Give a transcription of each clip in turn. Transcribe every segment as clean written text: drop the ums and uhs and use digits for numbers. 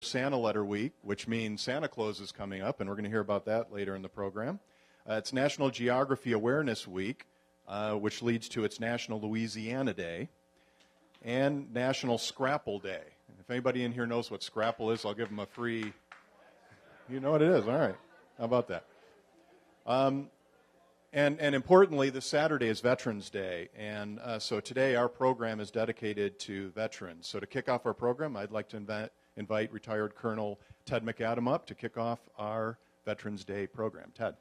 Santa Letter Week, which means Santa Claus is coming up, and we're going to hear about that later in the program. It's National Geography Awareness Week, which leads to its National Louisiana Day, and National Scrapple Day. If anybody in here knows what Scrapple is, I'll give them a free... You know what it is? All right. How about that? And importantly, this Saturday is Veterans Day, and so today our program is dedicated to veterans. So to kick off our program, I'd like to invite retired Colonel Ted McAdam up to kick off our Veterans Day program. Ted.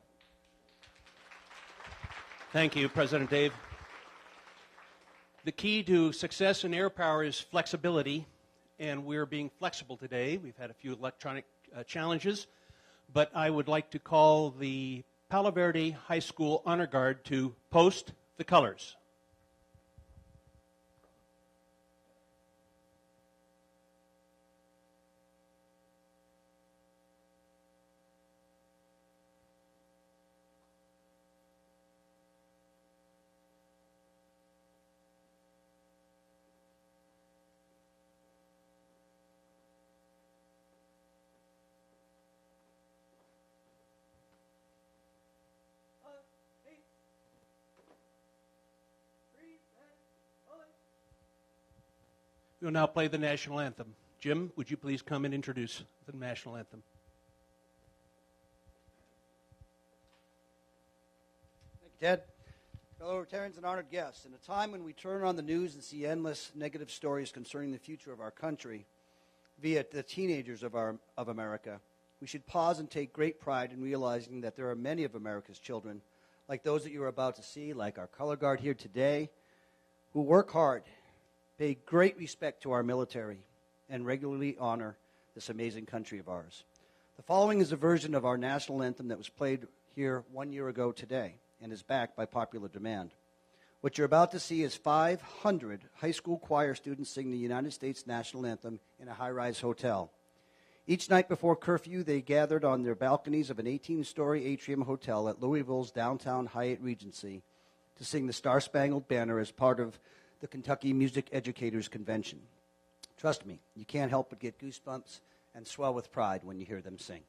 Thank you, President Dave. The key to success in air power is flexibility, and we're being flexible today. We've had a few electronic challenges, but I would like to call the Palo Verde High School Honor Guard to post the colors. We will now play the National Anthem. Jim, would you please come and introduce the National Anthem? Thank you, Ted. Fellow Rotarians and honored guests, in a time when we turn on the news and see endless negative stories concerning the future of our country via the teenagers of America, we should pause and take great pride in realizing that there are many of America's children, like those that you are about to see, like our color guard here today, who work hard, pay great respect to our military, and regularly honor this amazing country of ours. The following is a version of our national anthem that was played here 1 year ago today and is back by popular demand. What you're about to see is 500 high school choir students sing the United States national anthem in a high-rise hotel. Each night before curfew, they gathered on their balconies of an 18-story atrium hotel at Louisville's downtown Hyatt Regency to sing the Star-Spangled Banner as part of the Kentucky Music Educators Convention. Trust me, you can't help but get goosebumps and swell with pride when you hear them sing.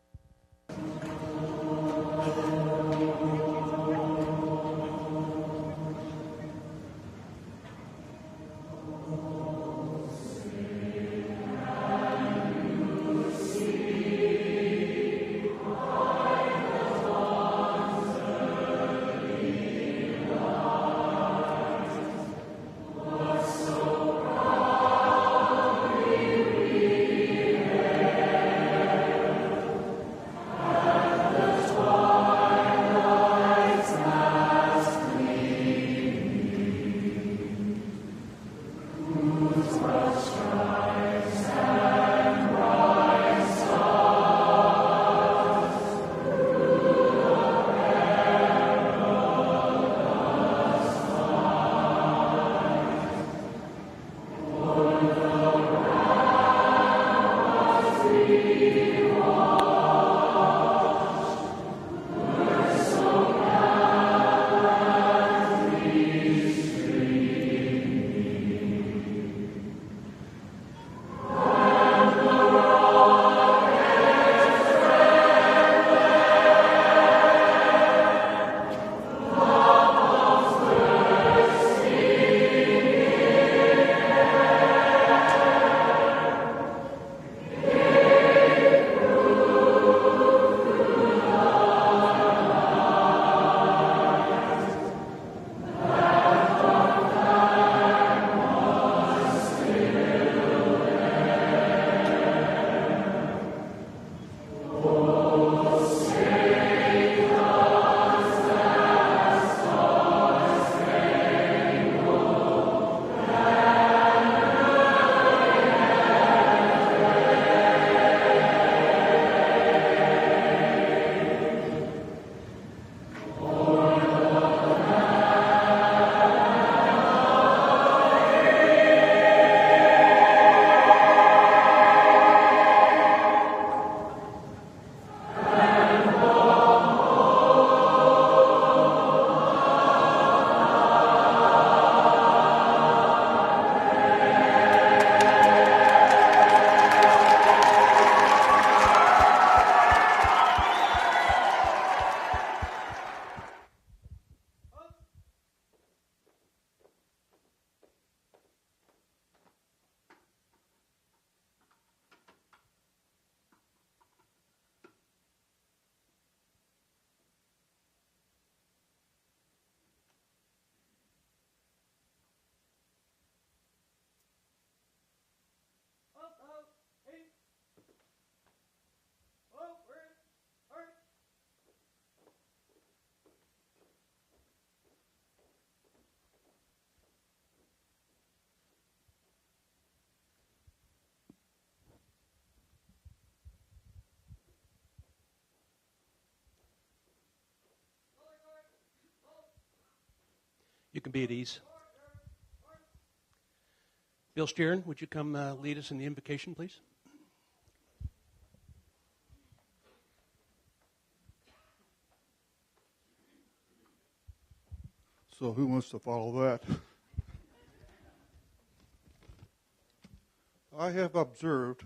can be at ease. Bill Stieren, would you come lead us in the invocation, please? So who wants to follow that? I have observed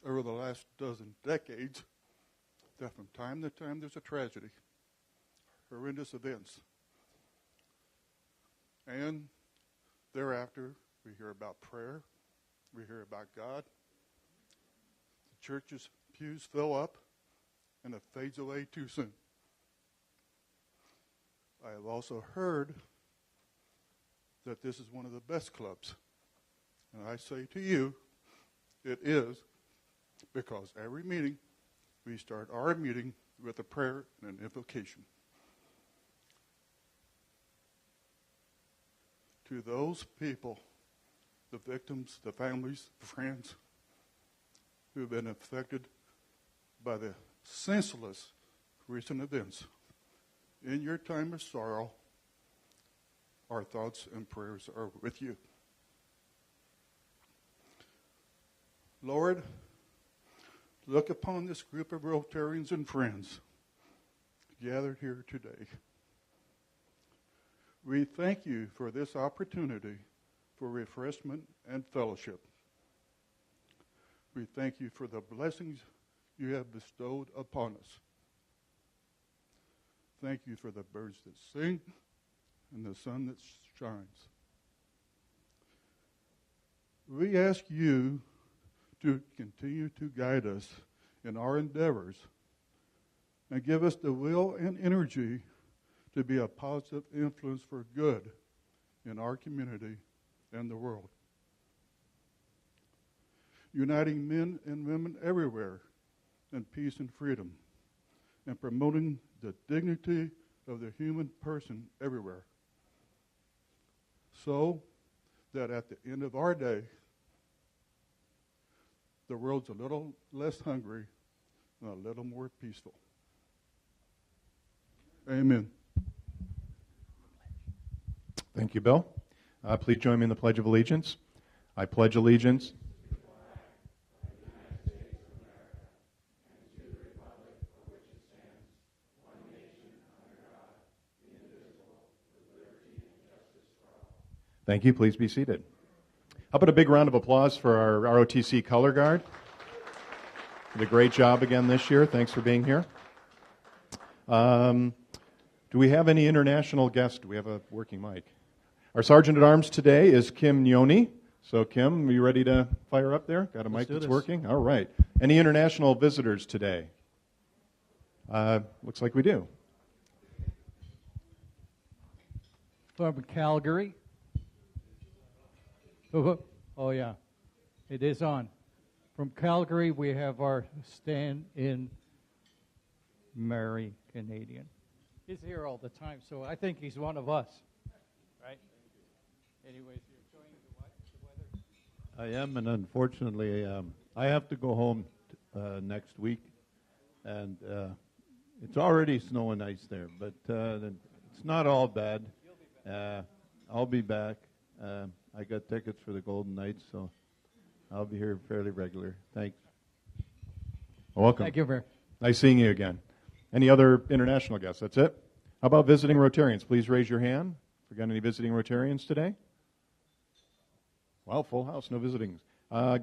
over the last dozen decades that from time to time there's a tragedy, horrendous events. And thereafter, we hear about prayer, we hear about God. The church's pews fill up, and it fades away too soon. I have also heard that this is one of the best clubs. And I say to you, it is, because every meeting, we start our meeting with a prayer and an invocation. To those people, the victims, the families, the friends, who have been affected by the senseless recent events, in your time of sorrow, our thoughts and prayers are with you. Lord, look upon this group of Rotarians and friends gathered here today. We thank you for this opportunity for refreshment and fellowship. We thank you for the blessings you have bestowed upon us. Thank you for the birds that sing and the sun that shines. We ask you to continue to guide us in our endeavors and give us the will and energy to be a positive influence for good in our community and the world. Uniting men and women everywhere in peace and freedom, and promoting the dignity of the human person everywhere, so that at the end of our day, the world's a little less hungry and a little more peaceful. Amen. Thank you, Bill. Please join me in the Pledge of Allegiance. I pledge allegiance Thank you. Please be seated. How about a big round of applause for our ROTC Color Guard? Did a great job again this year. Thanks for being here. Do we have any international guests? Do we have a working mic? Our Sergeant at Arms today is Kim Nyoni. So, Kim, are you ready to fire up there? Got a mic that's working? All right. Any international visitors today? Looks like we do. From Calgary. Oh, yeah. It is on. From Calgary, we have our stand-in Mary Canadian. He's here all the time, so I think he's one of us. Right? Anyways, you're showing the weather? I am, and unfortunately, I have to go home next week, and it's already snow and ice there, but it's not all bad. I'll be back. I got tickets for the Golden Knights, so I'll be here fairly regular. Thanks. Welcome. Thank you, Mayor. Nice seeing you again. Any other international guests? That's it? How about visiting Rotarians? Please raise your hand. If we got any visiting Rotarians today? Well, full house, no visiting.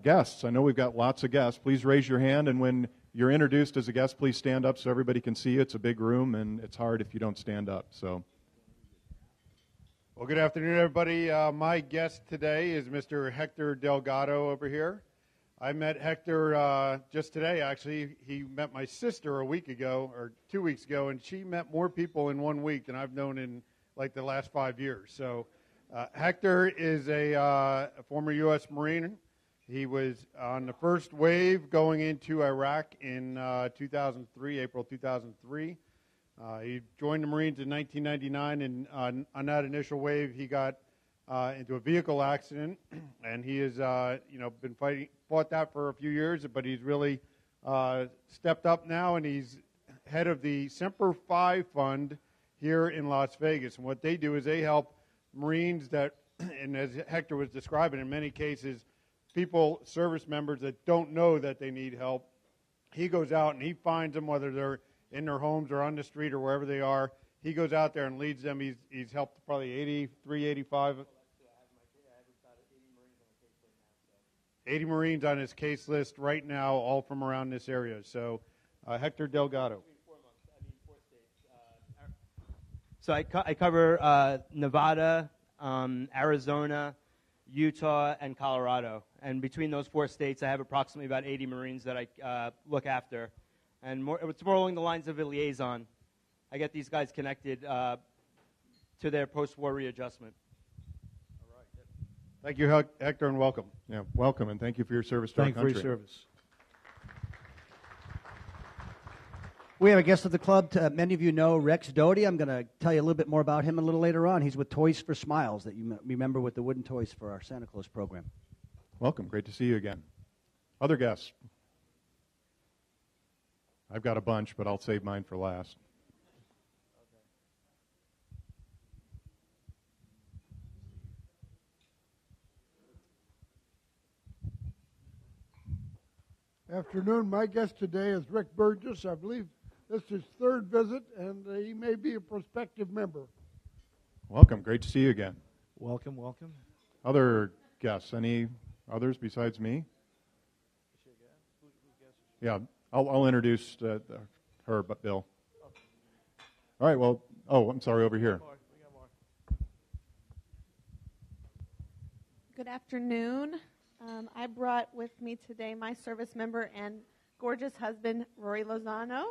Guests, I know we've got lots of guests. Please raise your hand, and when you're introduced as a guest, please stand up so everybody can see you. It's a big room, and it's hard if you don't stand up. So. Well, good afternoon, everybody. My guest today is Mr. Hector Delgado over here. I met Hector just today, actually. He met my sister a week ago, or 2 weeks ago, and she met more people in 1 week than I've known in, like, the last 5 years. So Hector is a former U.S. Marine. He was on the first wave going into Iraq in 2003, April 2003. He joined the Marines in 1999, and on that initial wave, he got into a vehicle accident, and he has, fought that for a few years, but he's really stepped up now, and he's head of the Semper Fi Fund here in Las Vegas. And what they do is they help Marines that, and as Hector was describing, in many cases, people, service members that don't know that they need help, he goes out and he finds them, whether they're in their homes or on the street or wherever they are. He goes out there and leads them. He's helped probably 83, 85. 80 Marines on his case list right now, all from around this area. So, Hector Delgado. So I cover Nevada, Arizona, Utah, and Colorado. And between those 4 states, I have approximately about 80 Marines that I look after. And it's more along the lines of a liaison. I get these guys connected to their post-war readjustment. All right. Thank you, Hector, and welcome. Yeah, welcome, and thank you for your service to our country. Thank you for your service. We have a guest of the club. Many of you know Rex Doty. I'm going to tell you a little bit more about him a little later on. He's with Toys for Smiles that you remember with the wooden toys for our Santa Claus program. Welcome. Great to see you again. Other guests? I've got a bunch, but I'll save mine for last. Afternoon. My guest today is Rick Burgess. I believe this is his 3rd visit, and he may be a prospective member. Welcome. Great to see you again. Welcome, welcome. Other guests? Any others besides me? Yeah, I'll introduce her, but Bill. All right, well, I'm sorry, over here. Good afternoon. I brought with me today my service member and gorgeous husband, Rory Lozano.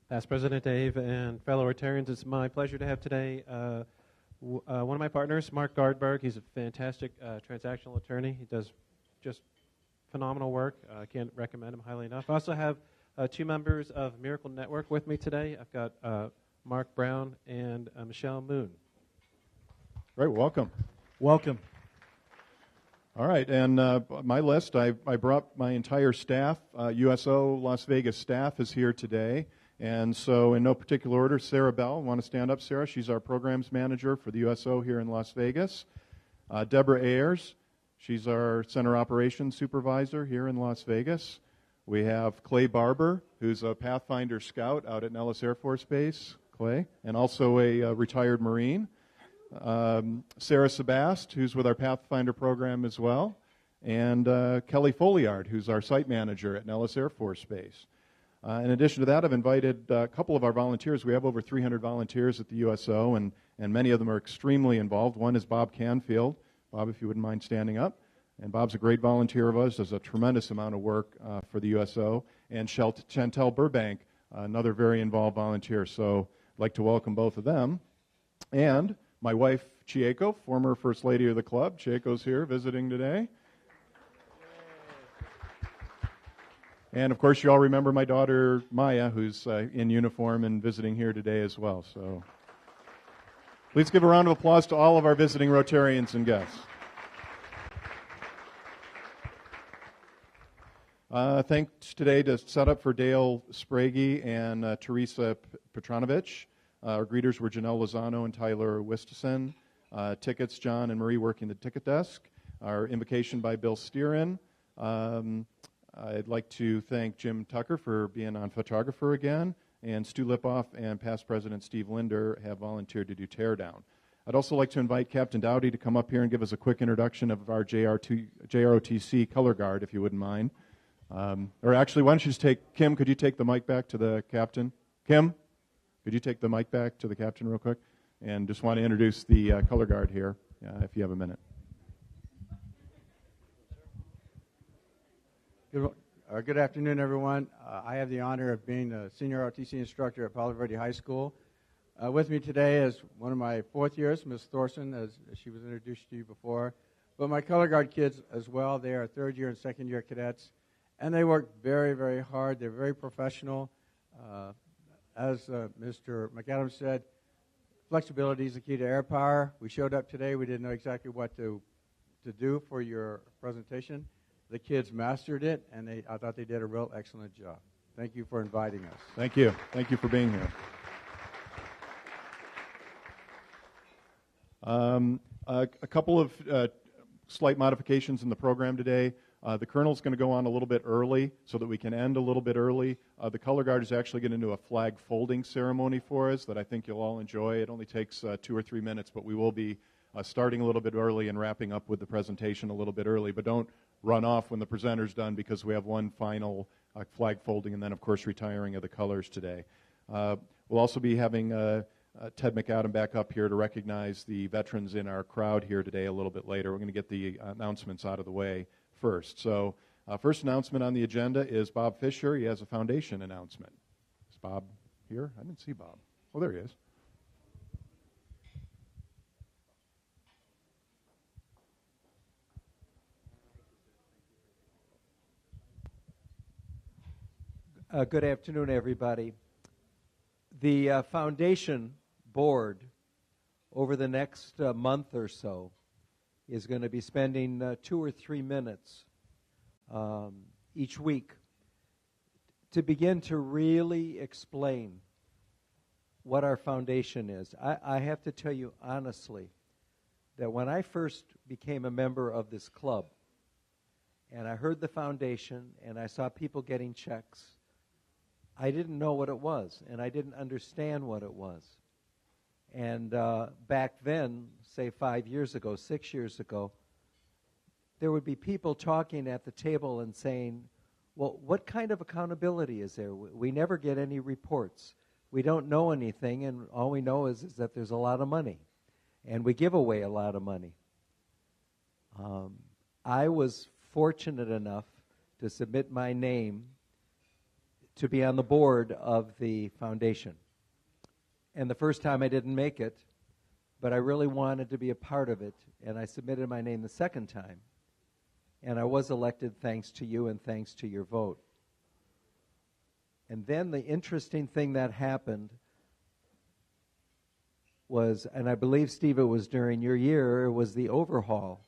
Past President Dave and fellow Rotarians, it's my pleasure to have today one of my partners, Mark Gardberg. He's a fantastic transactional attorney. He does just phenomenal work. I can't recommend him highly enough. I also have 2 members of Miracle Network with me today. I've got Mark Brown and Michelle Moon. Great, welcome. Welcome. All right, and my list, I brought my entire staff. USO Las Vegas staff is here today. And so in no particular order, Sarah Bell, want to stand up, Sarah? She's our programs manager for the USO here in Las Vegas. Deborah Ayers, she's our center operations supervisor here in Las Vegas. We have Clay Barber, who's a Pathfinder scout out at Nellis Air Force Base, Clay, and also a retired Marine. Sarah Sebast, who's with our Pathfinder program as well. And Kelly Foliard, who's our site manager at Nellis Air Force Base. In addition to that, I've invited a couple of our volunteers. We have over 300 volunteers at the USO, and many of them are extremely involved. One is Bob Canfield. Bob, if you wouldn't mind standing up. And Bob's a great volunteer of ours, does a tremendous amount of work for the USO. And Chantel Burbank, another very involved volunteer. So I'd like to welcome both of them. And my wife, Chieko, former First Lady of the club. Chieko's here visiting today. And, of course, you all remember my daughter, Maya, who's in uniform and visiting here today as well. So please give a round of applause to all of our visiting Rotarians and guests. Thanks today to set up for Dale Sprague and Teresa Petronovich. Our greeters were Janelle Lozano and Tyler Wistison. Tickets, John and Marie working the ticket desk. Our invocation by Bill Stieren. I'd like to thank Jim Tucker for being on photographer again, and Stu Lipoff and past President Steve Linder have volunteered to do teardown. I'd also like to invite Captain Dowdy to come up here and give us a quick introduction of our JROTC Color Guard, if you wouldn't mind. Or actually, why don't you just take, Kim, could you take the mic back to the captain? Kim, could you take the mic back to the captain real quick? And just want to introduce the Color Guard here, if you have a minute. Good afternoon, everyone. I have the honor of being a senior ROTC instructor at Palo Verde High School. With me today is one of my 4th years, Ms. Thorson, as she was introduced to you before. But my Color Guard kids as well, they are 3rd year and 2nd year cadets. And they work very, very hard. They're very professional. As Mr. McAdam said, flexibility is the key to air power. We showed up today. We didn't know exactly what to do for your presentation. The kids mastered it, and I thought they did a real excellent job. Thank you for inviting us. Thank you. Thank you for being here. A couple of slight modifications in the program today. The Colonel's going to go on a little bit early so that we can end a little bit early. The Color Guard is actually going to do a flag folding ceremony for us that I think you'll all enjoy. It only takes 2 or 3 minutes, but we will be starting a little bit early and wrapping up with the presentation a little bit early. But don't run off when the presenter's done, because we have one final flag folding and then, of course, retiring of the colors today. We'll also be having Ted McAdam back up here to recognize the veterans in our crowd here today a little bit later. We're going to get the announcements out of the way first. So first announcement on the agenda is Bob Fisher. He has a foundation announcement. Is Bob here? I didn't see Bob. Oh, there he is. Good afternoon, everybody. The foundation board over the next month or so is going to be spending 2 or 3 minutes each week to begin to really explain what our foundation is. I have to tell you honestly that when I first became a member of this club and I heard the foundation and I saw people getting checks, I didn't know what it was, and I didn't understand what it was. And back then, say 5 years ago, 6 years ago, there would be people talking at the table and saying, well, what kind of accountability is there? We never get any reports. We don't know anything, and all we know is that there's a lot of money, and we give away a lot of money. I was fortunate enough to submit my name to be on the board of the foundation. And the first time I didn't make it, but I really wanted to be a part of it, and I submitted my name the second time. And I was elected thanks to you and thanks to your vote. And then the interesting thing that happened was, and I believe, Steve, it was during your year, it was the overhaul.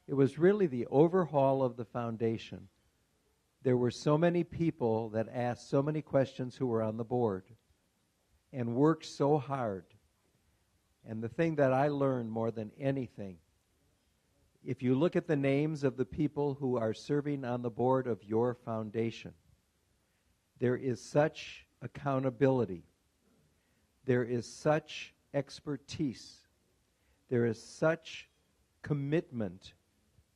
It was really the overhaul of the foundation. There were so many people that asked so many questions who were on the board and worked so hard. And the thing that I learned more than anything, if you look at the names of the people who are serving on the board of your foundation, there is such accountability. There is such expertise. There is such commitment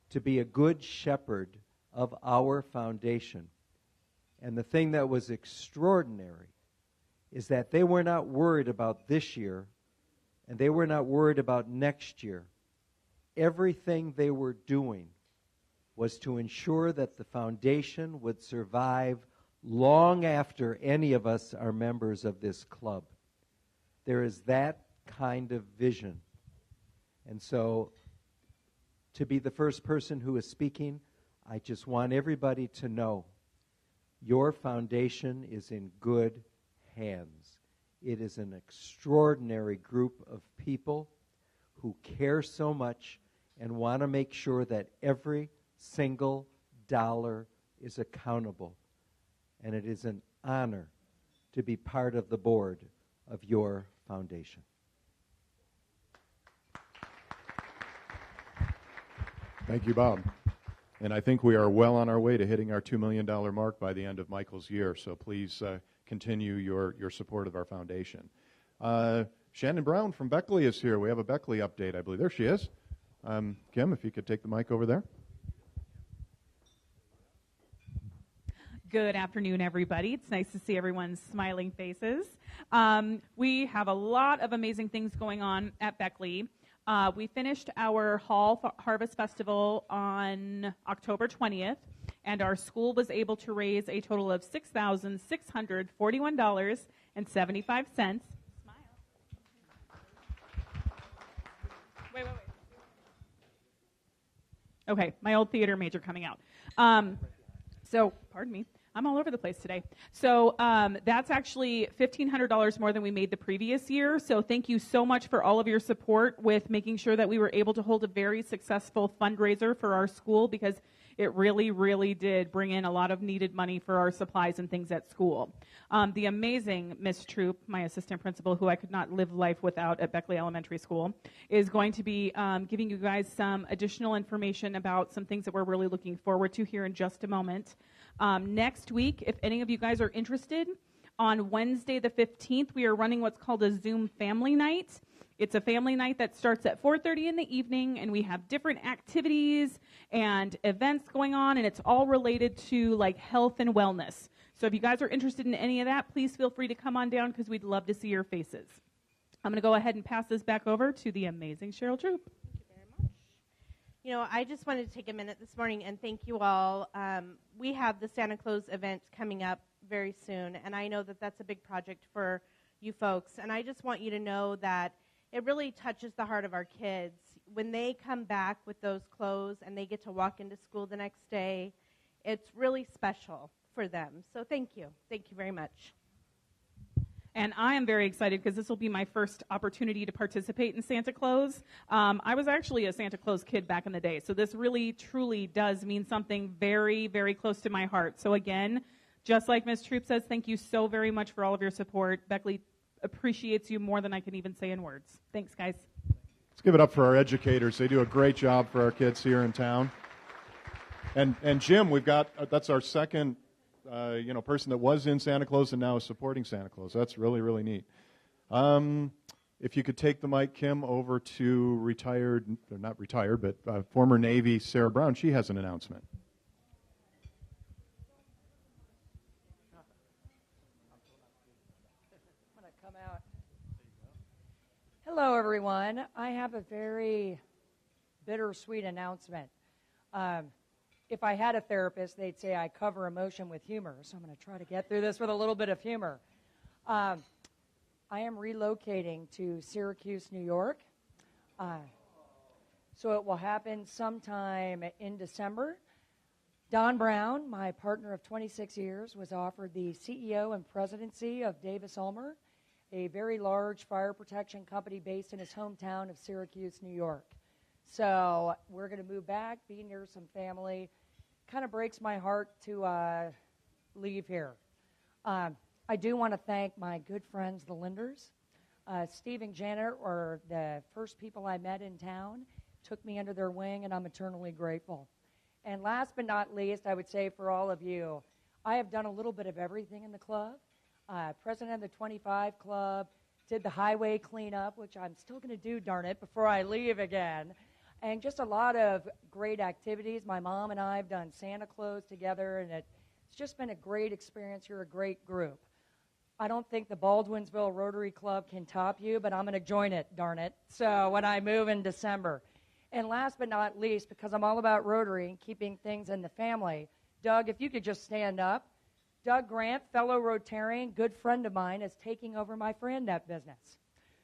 to be a good shepherd of our foundation. And the thing that was extraordinary is that they were not worried about this year, and they were not worried about next year. Everything they were doing was to ensure that the foundation would survive long after any of us are members of this club. There is that kind of vision. And so, to be the first person who is speaking, I just want everybody to know your foundation is in good hands. It is an extraordinary group of people who care so much and want to make sure that every single dollar is accountable. And it is an honor to be part of the board of your foundation. Thank you, Bob. And I think we are well on our way to hitting our $2 million mark by the end of Michael's year. So please continue your support of our foundation. Shannon Brown from Beckley is here. We have a Beckley update, I believe. There she is. Kim, if you could take the mic over there. Good afternoon, everybody. It's nice to see everyone's smiling faces. We have a lot of amazing things going on at Beckley. We finished our Fall Harvest Festival on October 20th, and our school was able to raise a total of $6,641.75. Smile. Wait. Okay, my old theater major coming out. So, pardon me. I'm all over the place today. So that's actually $1,500 more than we made the previous year. So thank you so much for all of your support with making sure that we were able to hold a very successful fundraiser for our school, because It really, really did bring in a lot of needed money for our supplies and things at school. The amazing Miss Troop, my assistant principal, who I could not live life without at Beckley Elementary School, is going to be giving you guys some additional information about some things that we're really looking forward to here in just a moment. Next week, if any of you guys are interested, on Wednesday the 15th, we are running what's called a Zoom family night. It's a family night that starts at 4:30 in the evening, and we have different activities and events going on, and it's all related to like health and wellness. So if you guys are interested in any of that, please feel free to come on down because we'd love to see your faces. I'm going to go ahead and pass this back over to the amazing Cheryl Troop. Thank you very much. You know, I just wanted to take a minute this morning and thank you all. We have the Santa Claus event coming up very soon, and I know that that's a big project for you folks, and I just want you to know that it really touches the heart of our kids. When they come back with those clothes and they get to walk into school the next day, it's really special for them. So thank you. Thank you very much. And I am very excited because this will be my first opportunity to participate in Santa Claus. I was actually a Santa Claus kid back in the day, so this really, truly does mean something very, very close to my heart. So again, just like Ms. Troop says, thank you so very much for all of your support. Beckley appreciates you more than I can even say in words. Thanks, guys. Let's give it up for our educators. They do a great job for our kids here in town. And Jim, we've got that's our second person that was in Santa Claus and now is supporting Santa Claus. That's really, really neat. If you could take the mic, Kim, over to former Navy Sarah Brown. She has an announcement. Hello, everyone. I have a very bittersweet announcement. If I had a therapist, they'd say I cover emotion with humor, so I'm going to try to get through this with a little bit of humor. I am relocating to Syracuse, New York. So it will happen sometime in December. Don Brown, my partner of 26 years, was offered the CEO and presidency of Davis Ulmer, a very large fire protection company based in his hometown of Syracuse, New York. So we're going to move back, be near some family. Kind of breaks my heart to leave here. I do want to thank my good friends, the Linders. Steve and Janet were the first people I met in town, took me under their wing, and I'm eternally grateful. And last but not least, I would say for all of you, I have done a little bit of everything in the club. President of the 25 Club, did the highway cleanup, which I'm still going to do, darn it, before I leave again. And just a lot of great activities. My mom and I have done Santa Claus together, and it's just been a great experience. You're a great group. I don't think the Baldwinsville Rotary Club can top you, but I'm going to join it, darn it, so when I move in December. And last but not least, because I'm all about Rotary and keeping things in the family, Doug, if you could just stand up. Doug Grant, fellow Rotarian, good friend of mine, is taking over my FranNet business.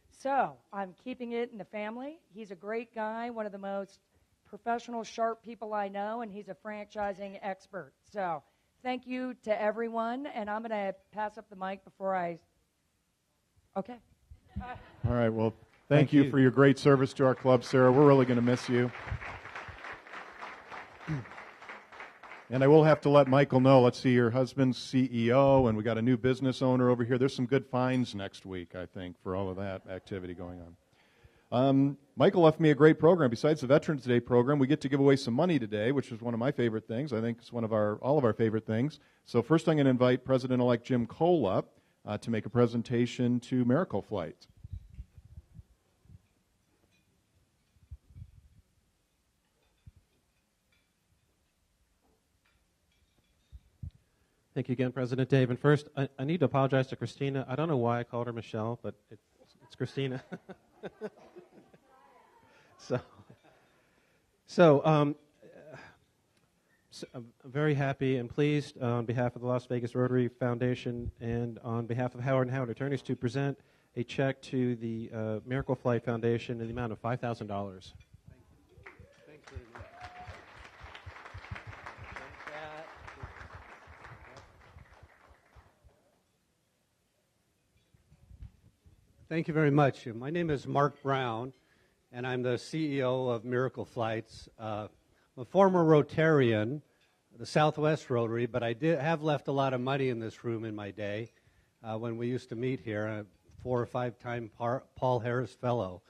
So I'm keeping it in the family. He's a great guy, one of the most professional, sharp people I know, and he's a franchising expert. So thank you to everyone, and I'm going to pass up the mic before I... Okay. All right, well, thank you for your great service to our club, Sarah. We're really going to miss you. And I will have to let Michael know, let's see, your husband's CEO, and we got a new business owner over here. There's some good finds next week, I think, for all of that activity going on. Michael left me a great program. Besides the Veterans Day program, we get to give away some money today, which is one of my favorite things. I think it's one of all of our favorite things. So first I'm going to invite President-elect Jim Cole up to make a presentation to Miracle Flight. Thank you again, President Dave. And first, I need to apologize to Christina. I don't know why I called her Michelle, but it's Christina. So I'm very happy and pleased on behalf of the Las Vegas Rotary Foundation and on behalf of Howard & Howard Attorneys to present a check to the Miracle Flight Foundation in the amount of $5,000. Thank you very much. My name is Mark Brown, and I'm the CEO of Miracle Flights. I'm a former Rotarian, the Southwest Rotary, but I have left a lot of money in this room in my day when we used to meet here, 4 or 5-time Paul Harris Fellow.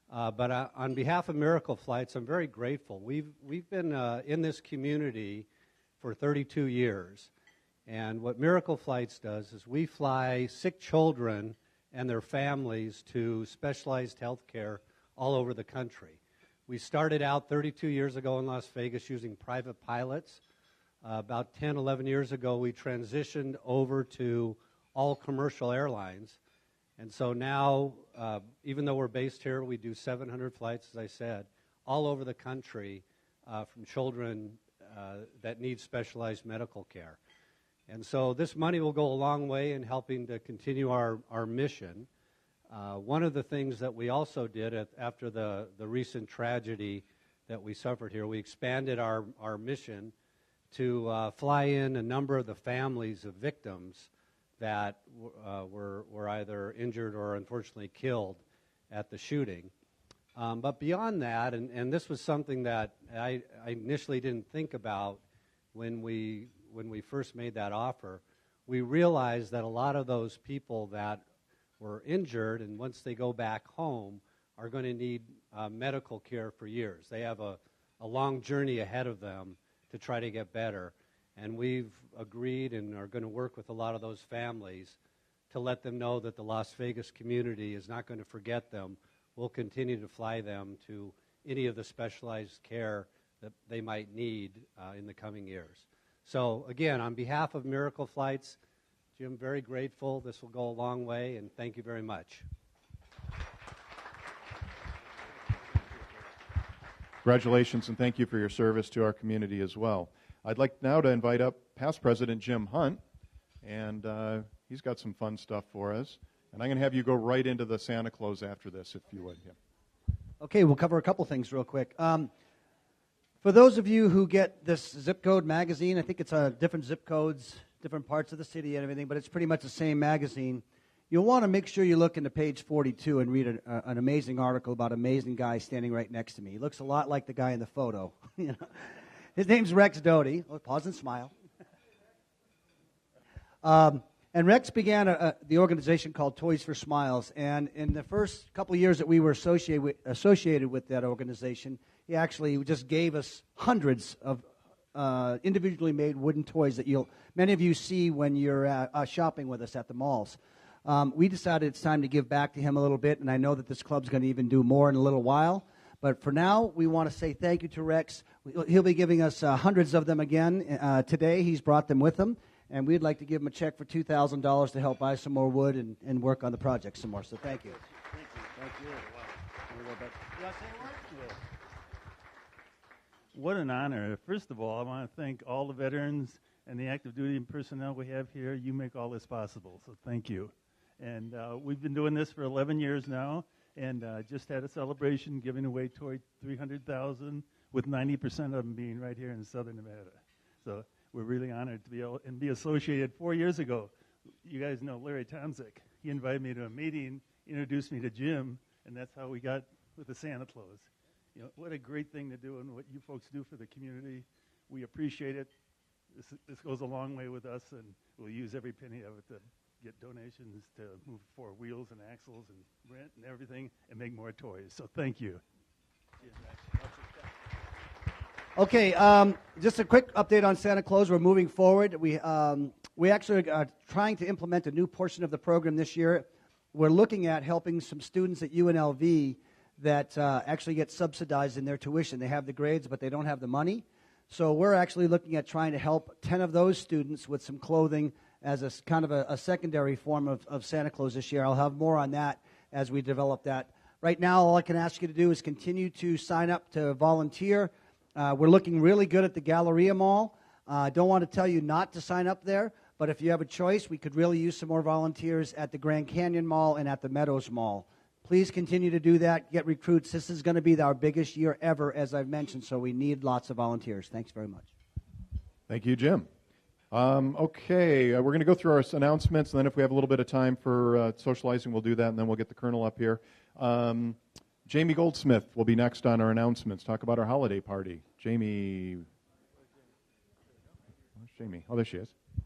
But on behalf of Miracle Flights, I'm very grateful. We've been in this community for 32 years. And what Miracle Flights does is we fly sick children and their families to specialized health care all over the country. We started out 32 years ago in Las Vegas using private pilots. About 10, 11 years ago, we transitioned over to all commercial airlines. And so now, even though we're based here, we do 700 flights, as I said, all over the country from children that need specialized medical care. And so this money will go a long way in helping to continue our mission. One of the things that we also did after the recent tragedy that we suffered here, we expanded our mission to fly in a number of the families of victims that were either injured or unfortunately killed at the shooting. But beyond that, and this was something that I initially didn't think about when we first made that offer, we realized that a lot of those people that were injured and once they go back home are going to need medical care for years. They have a long journey ahead of them to try to get better. And we've agreed and are going to work with a lot of those families to let them know that the Las Vegas community is not going to forget them. We'll continue to fly them to any of the specialized care that they might need in the coming years. So, again, on behalf of Miracle Flights, Jim, very grateful. This will go a long way, and thank you very much. Congratulations, and thank you for your service to our community as well. I'd like now to invite up past President Jim Hunt, and he's got some fun stuff for us. And I'm going to have you go right into the Santa Claus after this, if you would. Yeah. Okay, we'll cover a couple things real quick. For those of you who get this zip code magazine, I think it's different zip codes, different parts of the city and everything, but it's pretty much the same magazine. You'll want to make sure you look into page 42 and read an amazing article about an amazing guy standing right next to me. He looks a lot like the guy in the photo. You know? His name's Rex Doty. Oh, pause and smile. And Rex began the organization called Toys for Smiles. And in the first couple of years that we were associated with that organization, he actually just gave us hundreds of individually made wooden toys that many of you see when you're shopping with us at the malls. We decided it's time to give back to him a little bit, and I know that this club's going to even do more in a little while. But for now, we want to say thank you to Rex. He'll be giving us hundreds of them again today. He's brought them with him. And we'd like to give him a check for $2,000 to help buy some more wood and work on the project some more. So thank you. Thank you. Thank you. Wow. What an honor. First of all, I want to thank all the veterans and the active duty personnel we have here. You make all this possible, so thank you. And we've been doing this for 11 years now, and just had a celebration giving away toward $300,000, with 90% of them being right here in Southern Nevada. So we're really honored to be able and be associated. 4 years ago, you guys know Larry Tomzik. He invited me to a meeting, introduced me to Jim, and that's how we got with the Santa Claus. You know, what a great thing to do, and what you folks do for the community. We appreciate it. This goes a long way with us, and we'll use every penny of it to get donations to move for wheels and axles and rent and everything, and make more toys. So thank you. Okay, just a quick update on Santa Claus. We're moving forward. We actually are trying to implement a new portion of the program this year. We're looking at helping some students at UNLV that actually get subsidized in their tuition. They have the grades, but they don't have the money. So we're actually looking at trying to help 10 of those students with some clothing as a kind of a secondary form of Santa Claus this year. I'll have more on that as we develop that. Right now, all I can ask you to do is continue to sign up to volunteer. We're looking really good at the Galleria Mall. I don't want to tell you not to sign up there, but if you have a choice, we could really use some more volunteers at the Grand Canyon Mall and at the Meadows Mall. Please continue to do that. Get recruits. This is going to be our biggest year ever, as I've mentioned, so we need lots of volunteers. Thanks very much. Thank you, Jim. Okay, we're going to go through our announcements, and then if we have a little bit of time for socializing, we'll do that, and then we'll get the Colonel up here. Jamie Goldsmith will be next on our announcements. Talk about our holiday party. Jamie. Jamie? Oh, there she is. I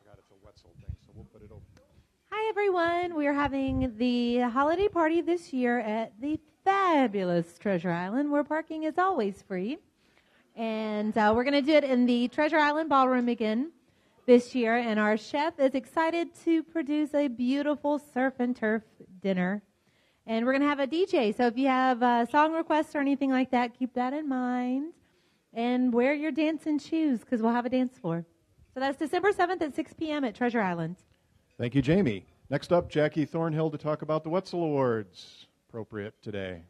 got it's a Wetzel thing, so we'll put it over. Hi, everyone. We're having the holiday party this year at the fabulous Treasure Island, where parking is always free. And we're going to do it in the Treasure Island Ballroom again this year. And our chef is excited to produce a beautiful surf and turf dinner. And we're going to have a DJ. So if you have song requests or anything like that, keep that in mind. And wear your dancing shoes, because we'll have a dance floor. So that's December 7th at 6 p.m. at Treasure Island. Thank you, Jamie. Next up, Jackie Thornhill to talk about the Wetzel Awards, appropriate today.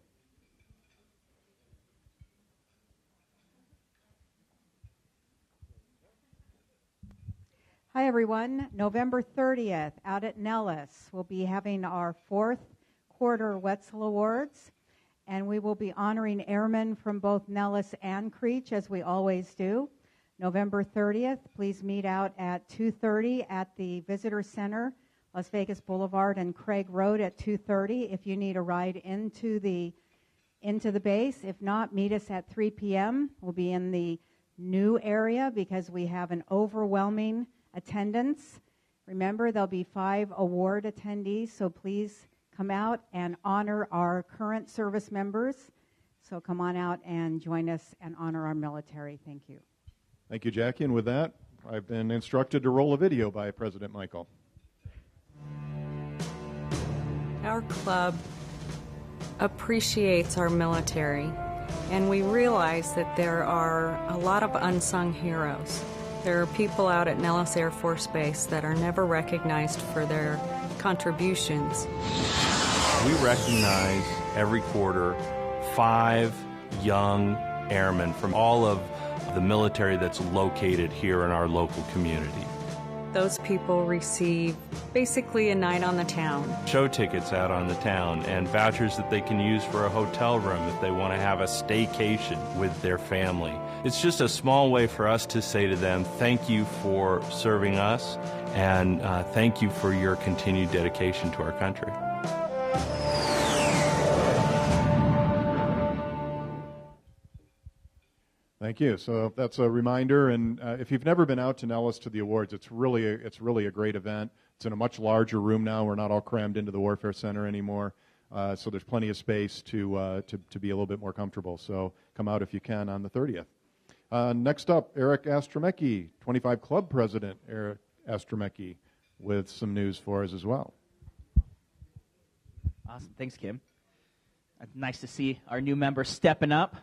Hi, everyone. November 30th, out at Nellis, we'll be having our 4th quarter Wetzel Awards, and we will be honoring airmen from both Nellis and Creech, as we always do. November 30th, please meet out at 2:30 at the Visitor Center, Las Vegas Boulevard and Craig Road at 2:30 if you need a ride into the base. If not, meet us at 3 p.m. We'll be in the new area because we have an overwhelming attendance. Remember, there'll be 5 award attendees, so please come out and honor our current service members. So come on out and join us and honor our military. Thank you. Thank you, Jackie. And with that, I've been instructed to roll a video by President Michael. Our club appreciates our military, and we realize that there are a lot of unsung heroes. There are people out at Nellis Air Force Base that are never recognized for their contributions. We recognize every quarter 5 young airmen from all of the military that's located here in our local community. Those people receive basically a night on the town. Show tickets out on the town and vouchers that they can use for a hotel room if they want to have a staycation with their family. It's just a small way for us to say to them, thank you for serving us, and thank you for your continued dedication to our country. Thank you. So that's a reminder, and if you've never been out to Nellis to the awards, it's really a great event. It's in a much larger room now. We're not all crammed into the Warfare Center anymore, so there's plenty of space to be a little bit more comfortable. So come out if you can on the 30th. Next up, Eric Astromecki, 25 Club President Eric Astromecki, with some news for us as well. Awesome. Thanks, Kim. Nice to see our new members stepping up.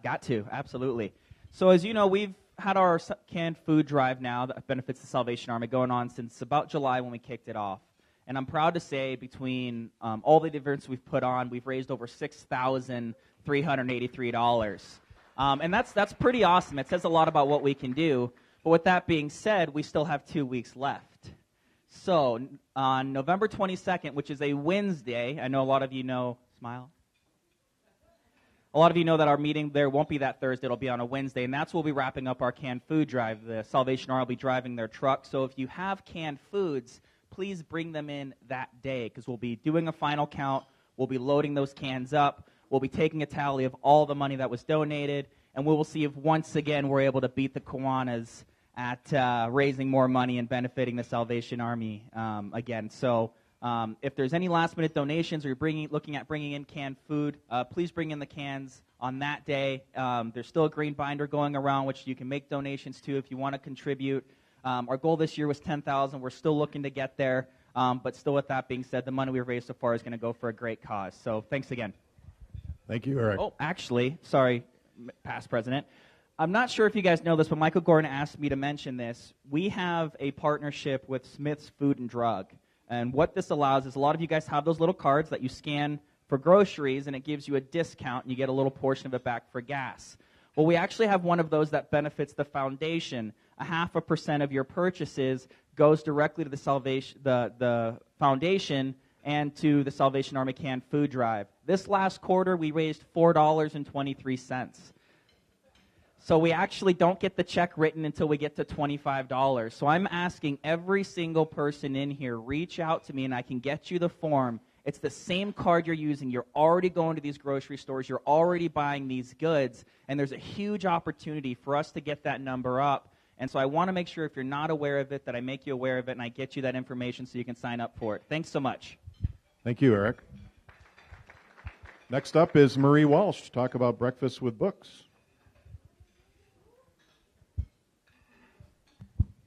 Got to, absolutely. So as you know, we've had our canned food drive now that benefits the Salvation Army going on since about July when we kicked it off. And I'm proud to say between all the events we've put on, we've raised over $6,383. And that's pretty awesome. It says a lot about what we can do. But with that being said, we still have 2 weeks left. So on November 22nd, which is a Wednesday, I know a lot of you know, smile. A lot of you know that our meeting there won't be that Thursday. It'll be on a Wednesday, and that's when we'll be wrapping up our canned food drive. The Salvation Army will be driving their truck. So if you have canned foods, please bring them in that day, because we'll be doing a final count. We'll be loading those cans up. We'll be taking a tally of all the money that was donated, and we will see if once again we're able to beat the Kiwanis at raising more money and benefiting the Salvation Army again. So if there's any last-minute donations or you're looking at bringing in canned food, please bring in the cans on that day. There's still a green binder going around, which you can make donations to if you want to contribute. Our goal this year was $10,000. We're still looking to get there. But still, with that being said, the money we've raised so far is going to go for a great cause. So thanks again. Thank you, Eric. Oh, actually, sorry, past president. I'm not sure if you guys know this, but Michael Gordon asked me to mention this. We have a partnership with Smith's Food and Drug. And what this allows is a lot of you guys have those little cards that you scan for groceries, and it gives you a discount, and you get a little portion of it back for gas. Well, we actually have one of those that benefits the foundation. 0.5% of your purchases goes directly to the foundation and to the Salvation Army Canned Food Drive. This last quarter, we raised $4.23. So we actually don't get the check written until we get to $25. So I'm asking every single person in here, reach out to me, and I can get you the form. It's the same card you're using. You're already going to these grocery stores. You're already buying these goods. And there's a huge opportunity for us to get that number up. And so I want to make sure if you're not aware of it that I make you aware of it and I get you that information so you can sign up for it. Thanks so much. Thank you, Eric. Next up is Marie Walsh to talk about Breakfast with Books.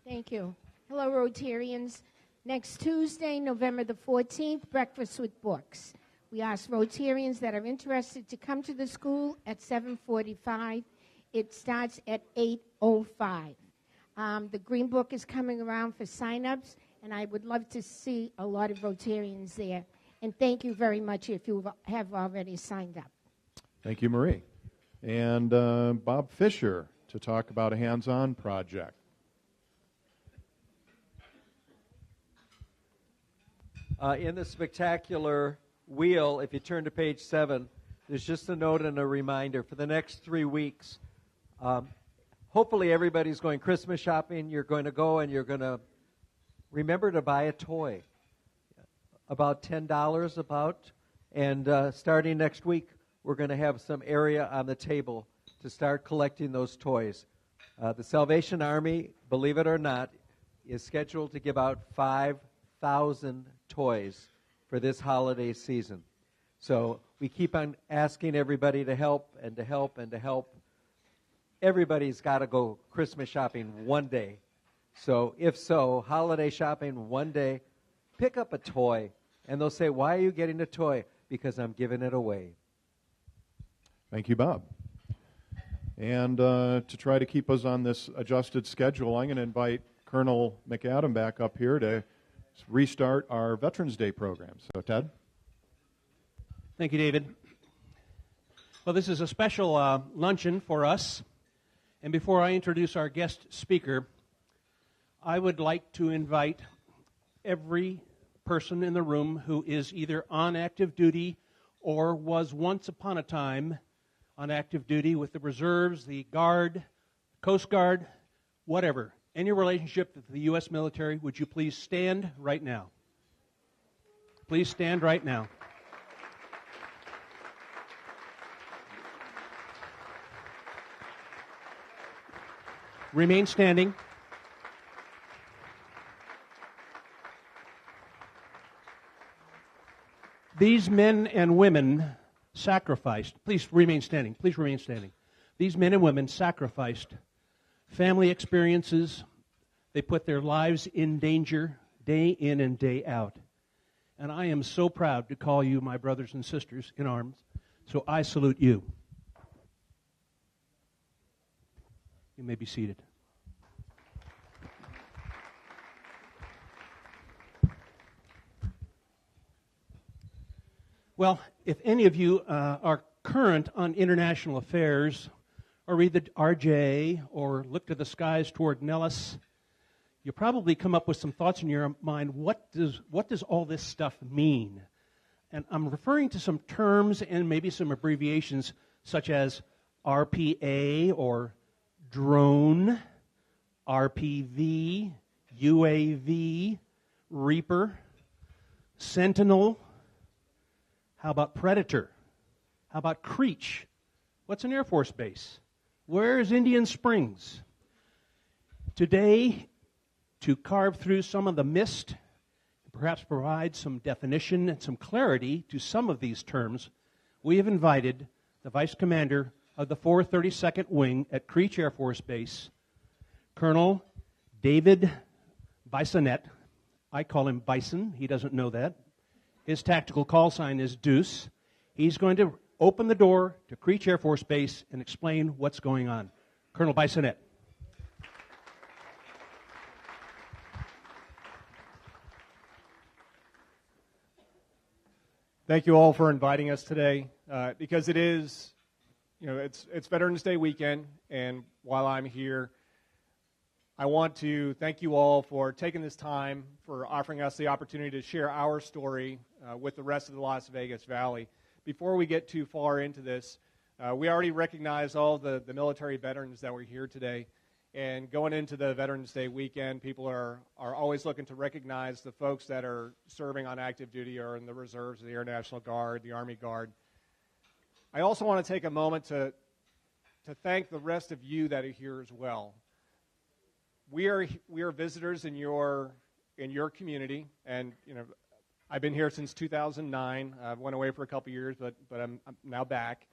Thank you. Hello, Rotarians. Next Tuesday, November the 14th, Breakfast with Books. We ask Rotarians that are interested to come to the school at 7:45. It starts at 8:05. The Green Book is coming around for sign-ups, and I would love to see a lot of Rotarians there. And thank you very much if you have already signed up. Thank you, Marie. And Bob Fisher to talk about a hands-on project. In the spectacular wheel, if you turn to page 7, there's just a note and a reminder. For the next 3 weeks, hopefully everybody's going Christmas shopping. You're going to go and you're going to remember to buy a toy. About $10 about. And starting next week, we're going to have some area on the table to start collecting those toys. The Salvation Army, believe it or not, is scheduled to give out 5,000 toys for this holiday season. So we keep on asking everybody to help and to help and to help. Everybody's got to go Christmas shopping one day. So if so, holiday shopping one day, pick up a toy. And they'll say, why are you getting a toy? Because I'm giving it away. Thank you, Bob. And to try to keep us on this adjusted schedule, I'm going to invite Colonel McAdam back up here to restart our Veterans Day program. So, Ted? Thank you, David. Well, this is a special luncheon for us. And before I introduce our guest speaker, I would like to invite every person in the room who is either on active duty or was once upon a time on active duty with the reserves, the Guard, Coast Guard, whatever. Any relationship with the U.S. military, would you please stand right now? Please stand right now. Remain standing. These men and women sacrificed. Please remain standing. Please remain standing. These men and women sacrificed family experiences. They put their lives in danger day in and day out. And I am so proud to call you my brothers and sisters in arms. So I salute you. You may be seated. Well, if any of you are current on international affairs, or read the RJ, or look to the skies toward Nellis, you probably come up with some thoughts in your mind, what does all this stuff mean? And I'm referring to some terms and maybe some abbreviations such as RPA or drone, RPV, UAV, Reaper, Sentinel. How about Predator? How about Creech? What's an Air Force base? Where's Indian Springs? Today, to carve through some of the mist, and perhaps provide some definition and some clarity to some of these terms, we have invited the Vice Commander of the 432nd Wing at Creech Air Force Base, Colonel David Bisonette. I call him Bison. He doesn't know that. His tactical call sign is Deuce. He's going to open the door to Creech Air Force Base and explain what's going on. Colonel Bisonette. Thank you all for inviting us today, because it is, it's Veterans Day weekend, and while I'm here, I want to thank you all for taking this time, for offering us the opportunity to share our story with the rest of the Las Vegas Valley. Before we get too far into this, we already recognize all the military veterans that were here today, And going into the Veterans Day weekend, people are always looking to recognize the folks that are serving on active duty or in the reserves, the Air National Guard, the Army Guard. I also want to take a moment to thank the rest of you that are here as well. We are visitors in your community, and I've been here since 2009. I went away for a couple years, but I'm now back.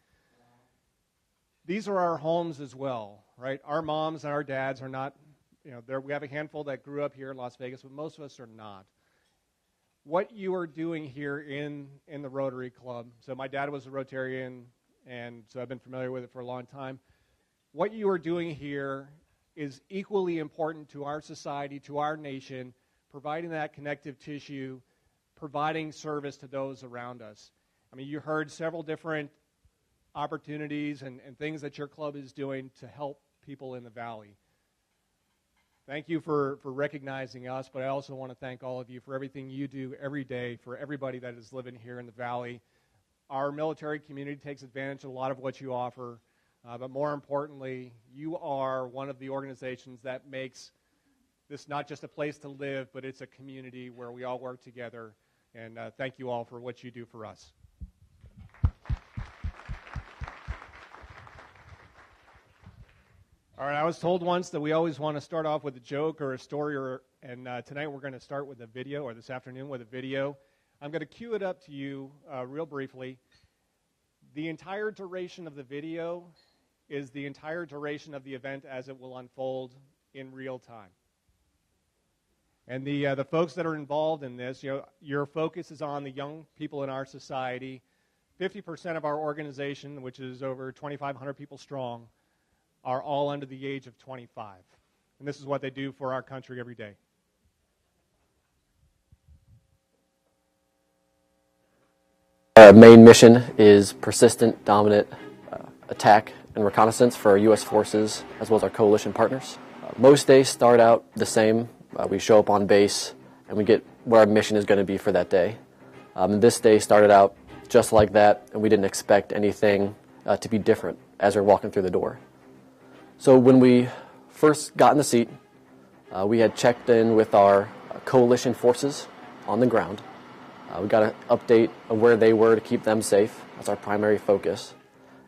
These are our homes as well, right? Our moms and our dads are not, we have a handful that grew up here in Las Vegas, but most of us are not. What you are doing here in the Rotary Club, so my dad was a Rotarian, and so I've been familiar with it for a long time. What you are doing here is equally important to our society, to our nation, providing that connective tissue, providing service to those around us. I mean, you heard several different opportunities and things that your club is doing to help people in the Valley. Thank you for recognizing us, but I also want to thank all of you for everything you do every day for everybody that is living here in the Valley. Our military community takes advantage of a lot of what you offer, but more importantly, you are one of the organizations that makes this not just a place to live, but it's a community where we all work together, and thank you all for what you do for us. All right, I was told once that we always want to start off with a joke or a story, and tonight we're going to start with a video, or this afternoon with a video. I'm going to cue it up to you real briefly. The entire duration of the video is the entire duration of the event as it will unfold in real time. And the folks that are involved in this, your focus is on the young people in our society. 50% of our organization, which is over 2,500 people strong, are all under the age of 25. And this is what they do for our country every day. Our main mission is persistent, dominant attack and reconnaissance for our U.S. forces as well as our coalition partners. Most days start out the same. We show up on base and we get what our mission is going to be for that day. And this day started out just like that, and we didn't expect anything to be different as we're walking through the door. So when we first got in the seat, we had checked in with our coalition forces on the ground. We got an update of where they were to keep them safe. That's our primary focus.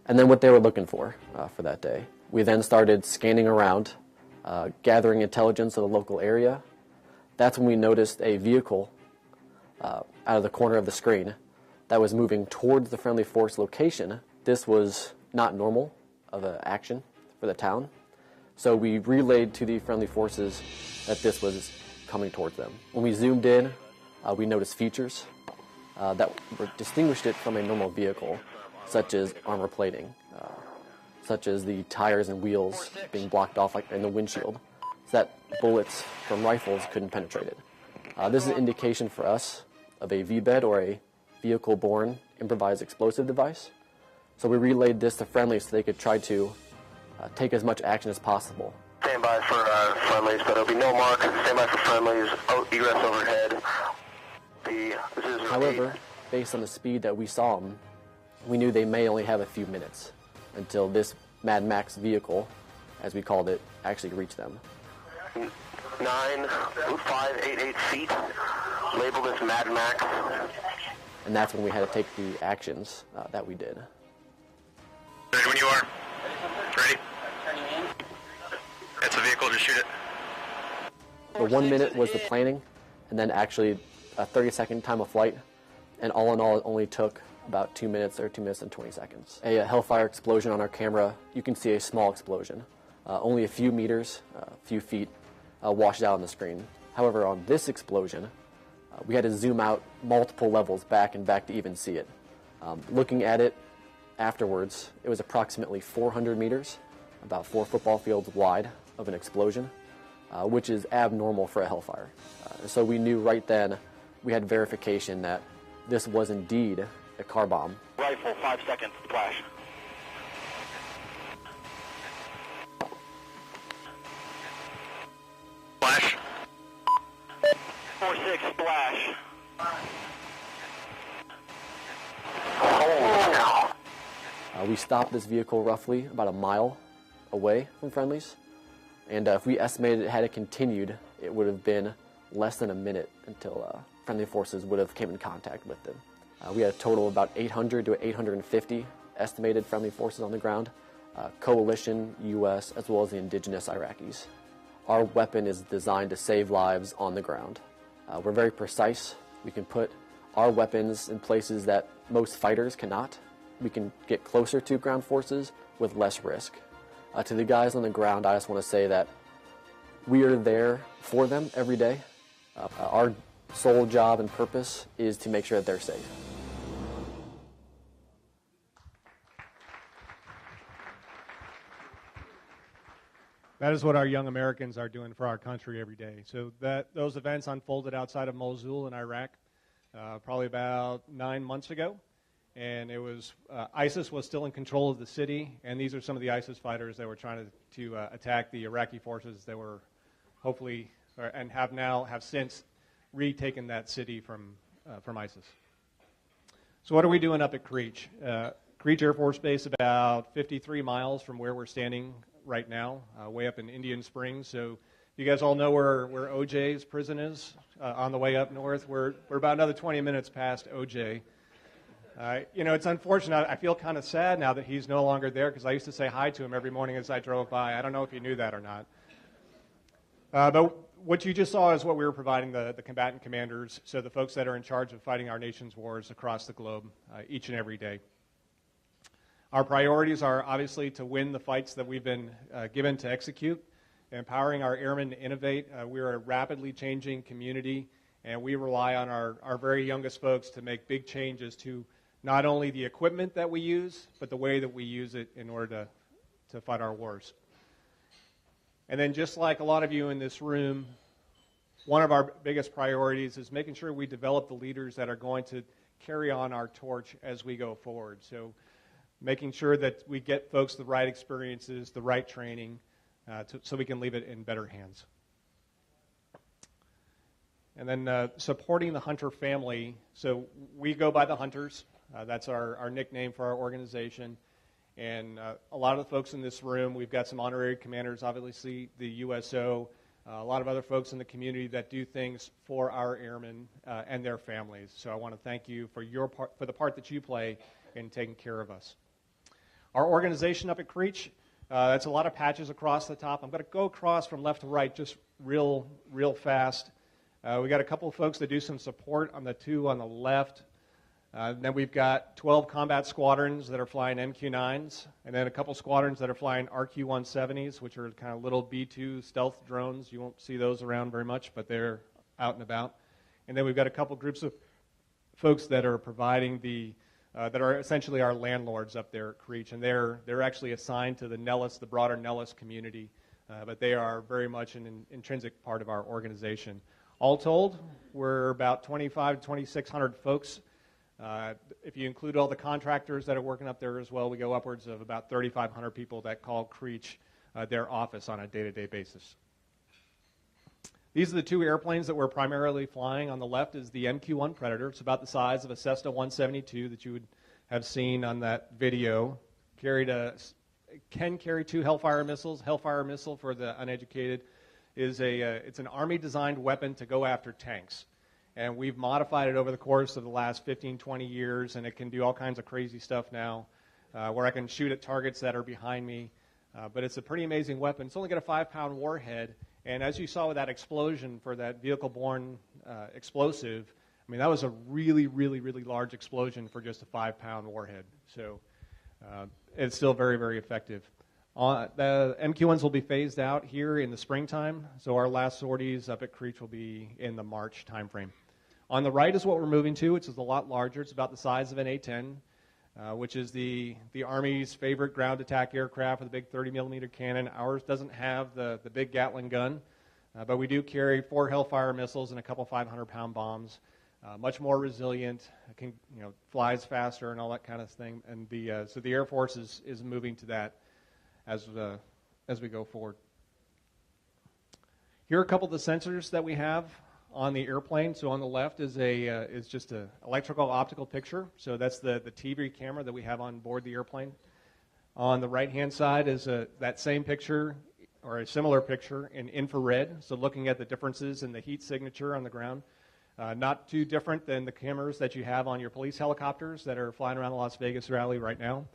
And then what they were looking for that day. We then started scanning around, gathering intelligence of the local area. That's when we noticed a vehicle out of the corner of the screen that was moving towards the friendly force location. This was not normal of an action for the town. So we relayed to the friendly forces that this was coming towards them. When we zoomed in, we noticed features that distinguished it from a normal vehicle, such as armor plating, such as the tires and wheels being blocked off like in the windshield, so that bullets from rifles couldn't penetrate it. This is an indication for us of a V-bed or a vehicle-borne improvised explosive device. So we relayed this to friendlies so they could try to take as much action as possible. Stand by for friendlies, but there'll be no mark. Stand by for friendlies. Egress overhead. However, based on the speed that we saw them, we knew they may only have a few minutes until this Mad Max vehicle, as we called it, actually reached them. 588 feet. Label this Mad Max. And that's when we had to take the actions that we did. Ready when you are. Ready. That's a vehicle, just shoot it. The 1 minute was the planning, and then actually a 30-second time of flight, and all in all it only took about 2 minutes or 2 minutes and 20 seconds. A Hellfire explosion on our camera, you can see a small explosion. Only a few meters, a few feet, washed out on the screen. However, on this explosion, we had to zoom out multiple levels back and back to even see it. Looking at it afterwards, it was approximately 400 meters, about 4 football fields wide of an explosion, which is abnormal for a Hellfire. So we knew right then, we had verification that this was indeed a car bomb. Rifle, 5 seconds, flash. Flash. 4-6, splash. We stopped this vehicle roughly about a mile away from friendlies. And if we estimated it had it continued, it would have been less than a minute until friendly forces would have came in contact with them. We had a total of about 800 to 850 estimated friendly forces on the ground, coalition, U.S., as well as the indigenous Iraqis. Our weapon is designed to save lives on the ground. We're very precise. We can put our weapons in places that most fighters cannot. We can get closer to ground forces with less risk. To the guys on the ground, I just want to say that we are there for them every day. Our sole job and purpose is to make sure that they're safe. That is what our young Americans are doing for our country every day. So those events unfolded outside of Mosul in Iraq probably about 9 months ago. And it was ISIS was still in control of the city, and these are some of the ISIS fighters that were trying to attack the Iraqi forces that were hopefully and have since retaken that city from ISIS. So what are we doing up at Creech? Creech Air Force Base, about 53 miles from where we're standing right now, way up in Indian Springs. So you guys all know where OJ's prison is on the way up north. We're about another 20 minutes past OJ. It's unfortunate. I feel kind of sad now that he's no longer there because I used to say hi to him every morning as I drove by. I don't know if you knew that or not. But what you just saw is what we were providing the combatant commanders, so the folks that are in charge of fighting our nation's wars across the globe each and every day. Our priorities are obviously to win the fights that we've been given to execute, empowering our airmen to innovate. We're a rapidly changing community, and we rely on our very youngest folks to make big changes to not only the equipment that we use, but the way that we use it in order to fight our wars. And then just like a lot of you in this room, one of our biggest priorities is making sure we develop the leaders that are going to carry on our torch as we go forward. So making sure that we get folks the right experiences, the right training, so we can leave it in better hands. And then supporting the Hunter family. So we go by the Hunters. That's our nickname for our organization. And a lot of the folks in this room, we've got some honorary commanders, obviously the USO, a lot of other folks in the community that do things for our airmen and their families. So I want to thank you for the part that you play in taking care of us. Our organization up at Creech, that's a lot of patches across the top. I'm going to go across from left to right just real fast. We got a couple of folks that do some support on the two on the left. Then we've got 12 combat squadrons that are flying MQ-9s, and then a couple squadrons that are flying RQ-170s, which are kind of little B-2 stealth drones. You won't see those around very much, but they're out and about. And then we've got a couple groups of folks that are providing that are essentially our landlords up there at Creech, and they're actually assigned to the Nellis, the broader Nellis community, but they are very much an intrinsic part of our organization. All told, we're about 2,500 to 2,600 folks. If you include all the contractors that are working up there as well, we go upwards of about 3,500 people that call Creech their office on a day-to-day basis. These are the two airplanes that we're primarily flying. On the left is the MQ-1 Predator. It's about the size of a Cessna 172 that you would have seen on that video. Can carry 2 Hellfire missiles. Hellfire missile, for the uneducated, is it's an Army-designed weapon to go after tanks. And we've modified it over the course of the last 15, 20 years, and it can do all kinds of crazy stuff now, where I can shoot at targets that are behind me. But it's a pretty amazing weapon. It's only got a 5-pound warhead, and as you saw with that explosion for that vehicle-borne explosive, I mean, that was a really, really, really large explosion for just a 5-pound warhead. So it's still very, very effective. The MQ-1s will be phased out here in the springtime, so our last sorties up at Creech will be in the March timeframe. On the right is what we're moving to, which is a lot larger. It's about the size of an A-10, which is the Army's favorite ground attack aircraft with a big 30-millimeter cannon. Ours doesn't have the big Gatling gun, but we do carry 4 Hellfire missiles and a couple 500-pound bombs. Much more resilient, flies faster and all that kind of thing. And so the Air Force is moving to that as we go forward. Here are a couple of the sensors that we have on the airplane. So on the left is just an electrical optical picture. So that's the TV camera that we have on board the airplane. On the right-hand side is that same picture or a similar picture in infrared, so looking at the differences in the heat signature on the ground. Not too different than the cameras that you have on your police helicopters that are flying around the Las Vegas Rally right now.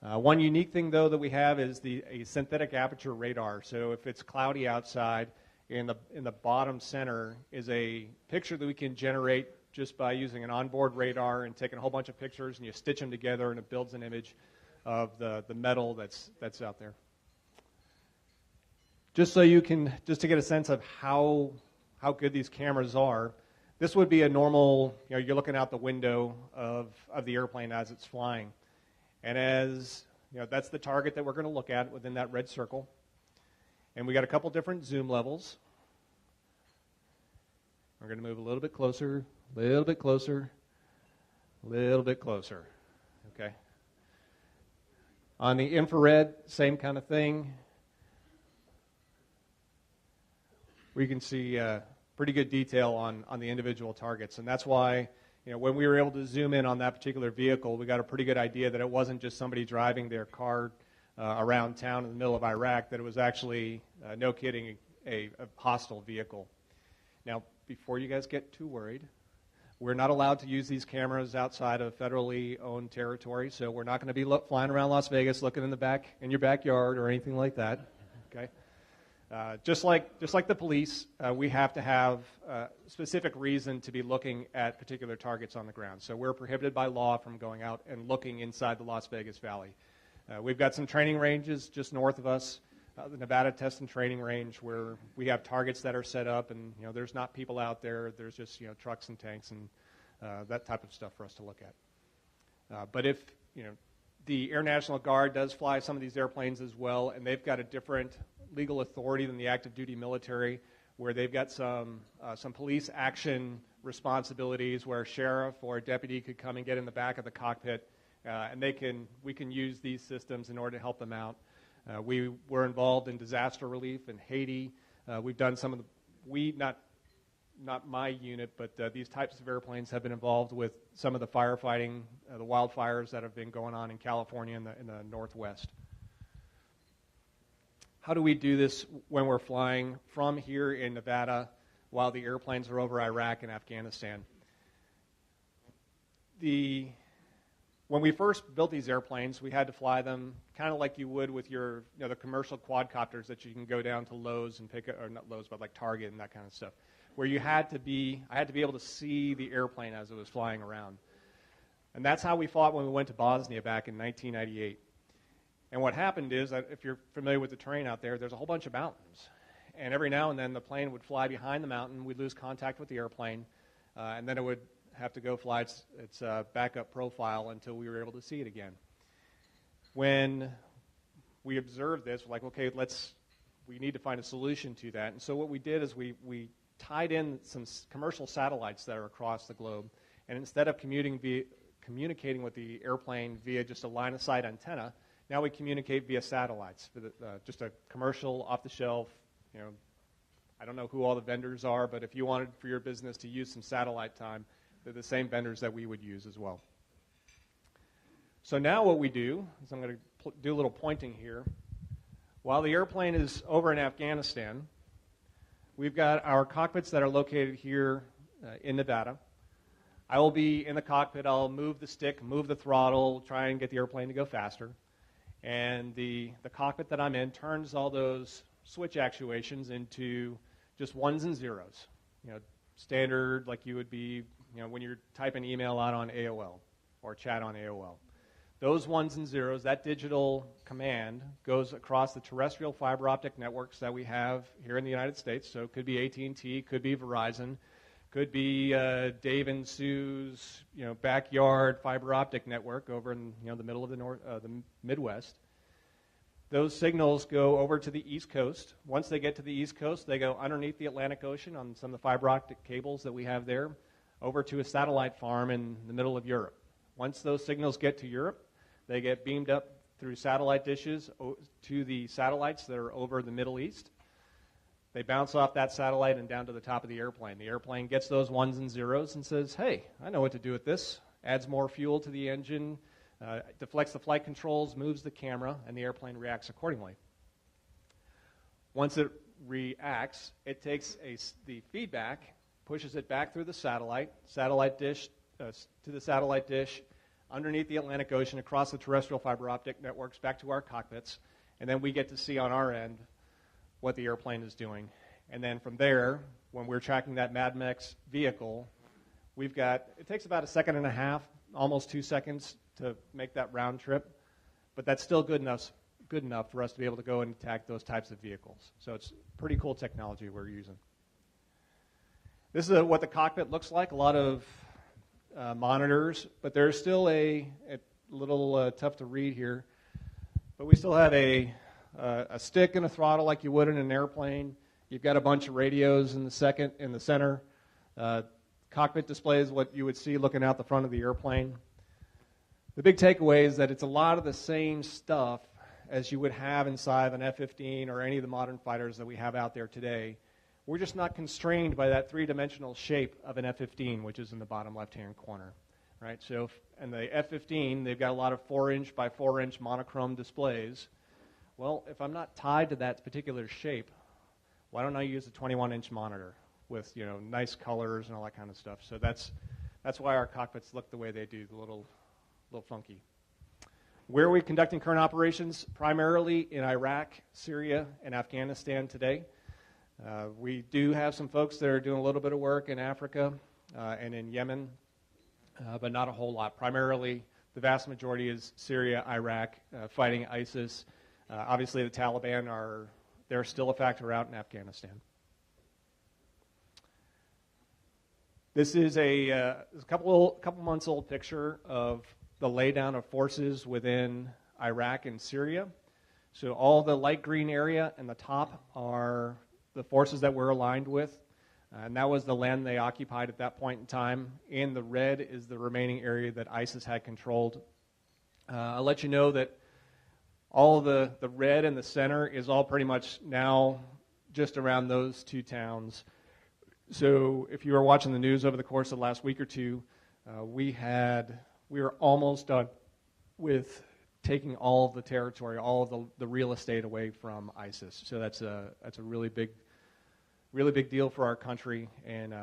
One unique thing, though, that we have is a synthetic aperture radar. So if it's cloudy outside, in the bottom center is a picture that we can generate just by using an onboard radar and taking a whole bunch of pictures, and you stitch them together, and it builds an image of the metal that's out there. Just so you can, just to get a sense of how good these cameras are, this would be a normal, you're looking out the window of the airplane as it's flying. And as, that's the target that we're going to look at within that red circle. And we got a couple different zoom levels. We're going to move a little bit closer, a little bit closer, a little bit closer. Okay. On the infrared, same kind of thing. We can see pretty good detail on the individual targets. And that's why, when we were able to zoom in on that particular vehicle, we got a pretty good idea that it wasn't just somebody driving their car around town in the middle of Iraq, that it was actually, no kidding, a hostile vehicle. Now, before you guys get too worried, we're not allowed to use these cameras outside of federally owned territory, so we're not going to be flying around Las Vegas looking in your backyard or anything like that. Okay. Just like the police, we have to have a specific reason to be looking at particular targets on the ground. So we're prohibited by law from going out and looking inside the Las Vegas Valley. We've got some training ranges just north of us, the Nevada Test and Training Range, where we have targets that are set up, and there's not people out there. There's just trucks and tanks and that type of stuff for us to look at. But if the Air National Guard does fly some of these airplanes as well, and they've got a different legal authority than the active duty military, where they've got some police action responsibilities, where a sheriff or a deputy could come and get in the back of the cockpit, and we can use these systems in order to help them out. We were involved in disaster relief in Haiti. We've done some of not my unit, but these types of airplanes have been involved with some of the firefighting, the wildfires that have been going on in California in the Northwest. How do we do this when we're flying from here in Nevada while the airplanes are over Iraq and Afghanistan? When we first built these airplanes, we had to fly them kind of like you would with your, the commercial quadcopters that you can go down to Lowe's and pick up, or not Lowe's, but like Target and that kind of stuff, where I had to be able to see the airplane as it was flying around. And that's how we fought when we went to Bosnia back in 1998. And what happened is that if you're familiar with the terrain out there, there's a whole bunch of mountains. And every now and then the plane would fly behind the mountain, we'd lose contact with the airplane, and then it would have to go fly its backup profile until we were able to see it again. When we observed this, we're like, okay, we need to find a solution to that. And so what we did is we tied in some commercial satellites that are across the globe, and instead of communicating with the airplane via just a line-of-sight antenna, now we communicate via satellites, just a commercial, off-the-shelf. I don't know who all the vendors are, but if you wanted for your business to use some satellite time, they're the same vendors that we would use as well. So now what we do is I'm going to do a little pointing here. While the airplane is over in Afghanistan, we've got our cockpits that are located here in Nevada. I will be in the cockpit. I'll move the stick, move the throttle, try and get the airplane to go faster. And the cockpit that I'm in turns all those switch actuations into just ones and zeros. Standard like you would be, when you're typing email out on AOL or chat on AOL. Those ones and zeros, that digital command goes across the terrestrial fiber optic networks that we have here in the United States. So it could be AT&T, could be Verizon, could be Dave and Sue's backyard fiber optic network over in the middle of the Midwest. Those signals go over to the East Coast. Once they get to the East Coast, they go underneath the Atlantic Ocean on some of the fiber optic cables that we have there, over to a satellite farm in the middle of Europe. Once those signals get to Europe, they get beamed up through satellite dishes to the satellites that are over the Middle East. They bounce off that satellite and down to the top of the airplane. The airplane gets those ones and zeros and says, hey, I know what to do with this. Adds more fuel to the engine, deflects the flight controls, moves the camera, and the airplane reacts accordingly. Once it reacts, it takes the feedback, pushes it back through the satellite dish, to the satellite dish, underneath the Atlantic Ocean, across the terrestrial fiber optic networks, back to our cockpits, and then we get to see on our end what the airplane is doing. And then from there, when we're tracking that MADMEX vehicle, it takes about 1.5 seconds, almost 2 seconds to make that round trip, but that's still good enough for us to be able to go and attack those types of vehicles. So it's pretty cool technology we're using. This is what the cockpit looks like, a lot of monitors, but there's still a little tough to read here, but we still have a stick and a throttle like you would in an airplane. You've got a bunch of radios in the center. Cockpit display is what you would see looking out the front of the airplane. The big takeaway is that it's a lot of the same stuff as you would have inside of an F-15 or any of the modern fighters that we have out there today. We're just not constrained by that three-dimensional shape of an F-15, which is in the bottom left-hand corner, right? So, in the F-15, they've got a lot of 4-inch by 4-inch monochrome displays. Well, if I'm not tied to that particular shape, why don't I use a 21-inch monitor with, nice colors and all that kind of stuff? So that's why our cockpits look the way they do, a little funky. Where are we conducting current operations? Primarily in Iraq, Syria, and Afghanistan today. We do have some folks that are doing a little bit of work in Africa and in Yemen, but not a whole lot. Primarily, the vast majority is Syria, Iraq, fighting ISIS. Obviously, the Taliban they're still a factor out in Afghanistan. This is a couple months old picture of the laydown of forces within Iraq and Syria. So all the light green area and the top are the forces that we're aligned with, and that was the land they occupied at that point in time. And the red is the remaining area that ISIS had controlled. I'll let you know that all the red in the center is all pretty much now just around those two towns. So if you were watching the news over the course of the last week or two, we were almost done with taking all of the territory, all of the real estate away from ISIS. So that's a really big deal for our country. And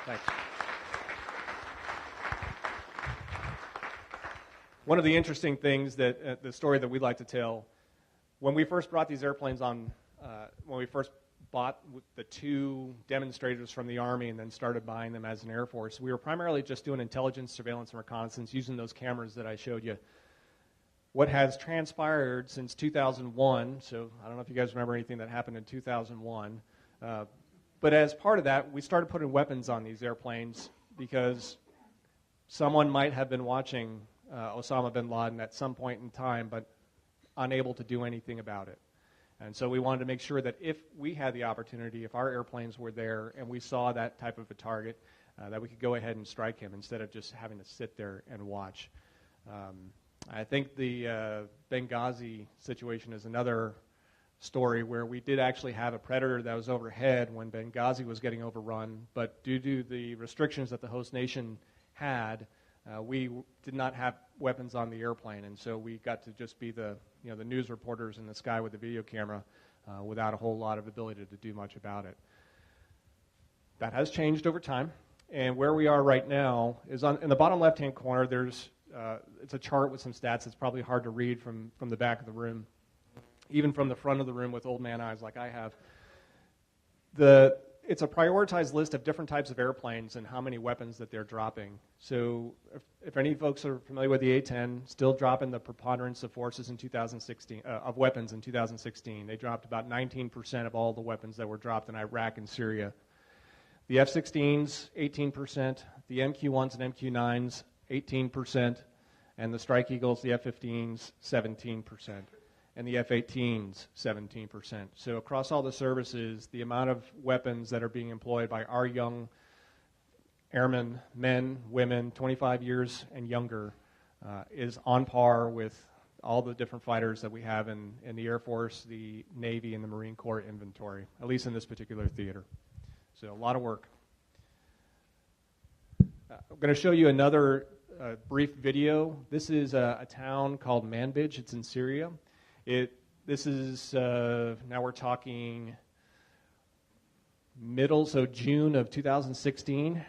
thanks. One of the interesting things that the story that we like to tell, when we first brought these airplanes on, when we first bought the two demonstrators from the Army and then started buying them as an Air Force, we were primarily just doing intelligence, surveillance, and reconnaissance using those cameras that I showed you. What has transpired since 2001, so I don't know if you guys remember anything that happened in 2001, but as part of that, we started putting weapons on these airplanes because someone might have been watching Osama bin Laden at some point in time, but unable to do anything about it. And so we wanted to make sure that if we had the opportunity, if our airplanes were there and we saw that type of a target, that we could go ahead and strike him instead of just having to sit there and watch. I think the Benghazi situation is another story where we did actually have a Predator that was overhead when Benghazi was getting overrun, but due to the restrictions that the host nation had, we did not have weapons on the airplane, and so we got to just be the news reporters in the sky with the video camera without a whole lot of ability to do much about it. That has changed over time, and where we are right now is in the bottom left-hand corner. There's it's a chart with some stats. It's probably hard to read from the back of the room, even from the front of the room with old man eyes like I have. It's a prioritized list of different types of airplanes and how many weapons that they're dropping. So if any folks are familiar with the A-10, still dropping the preponderance of forces in 2016, of weapons in 2016. They dropped about 19% of all the weapons that were dropped in Iraq and Syria. The F-16s, 18%. The MQ-1s and MQ-9s, 18%. And the Strike Eagles, the F-15s, 17%. And the F-18s, 17%. So across all the services, the amount of weapons that are being employed by our young airmen, men, women, 25 years and younger, is on par with all the different fighters that we have in the Air Force, the Navy, and the Marine Corps inventory, at least in this particular theater. So a lot of work. I'm going to show you another brief video. This is a town called Manbij. It's in Syria. This is, now we're talking June of 2016.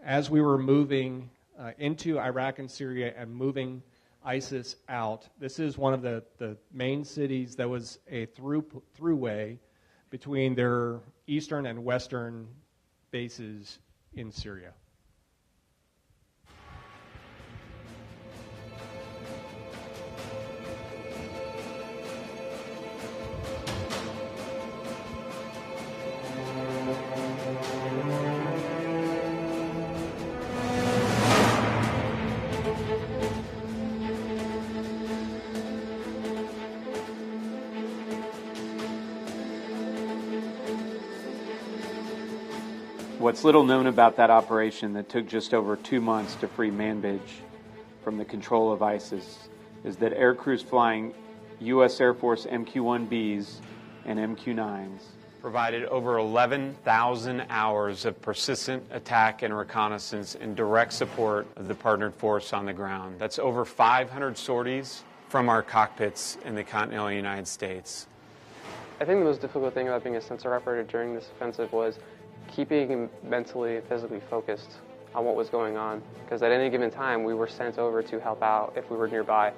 As we were moving into Iraq and Syria and moving ISIS out, this is one of the main cities that was a throughway between their eastern and western bases in Syria. What's little known about that operation that took just over 2 months to free Manbij from the control of ISIS is that air crews flying U.S. Air Force MQ-1Bs and MQ-9s provided over 11,000 hours of persistent attack and reconnaissance in direct support of the partnered force on the ground. That's over 500 sorties from our cockpits in the continental United States. I think the most difficult thing about being a sensor operator during this offensive was keeping mentally and physically focused on what was going on, because at any given time we were sent over to help out if we were nearby,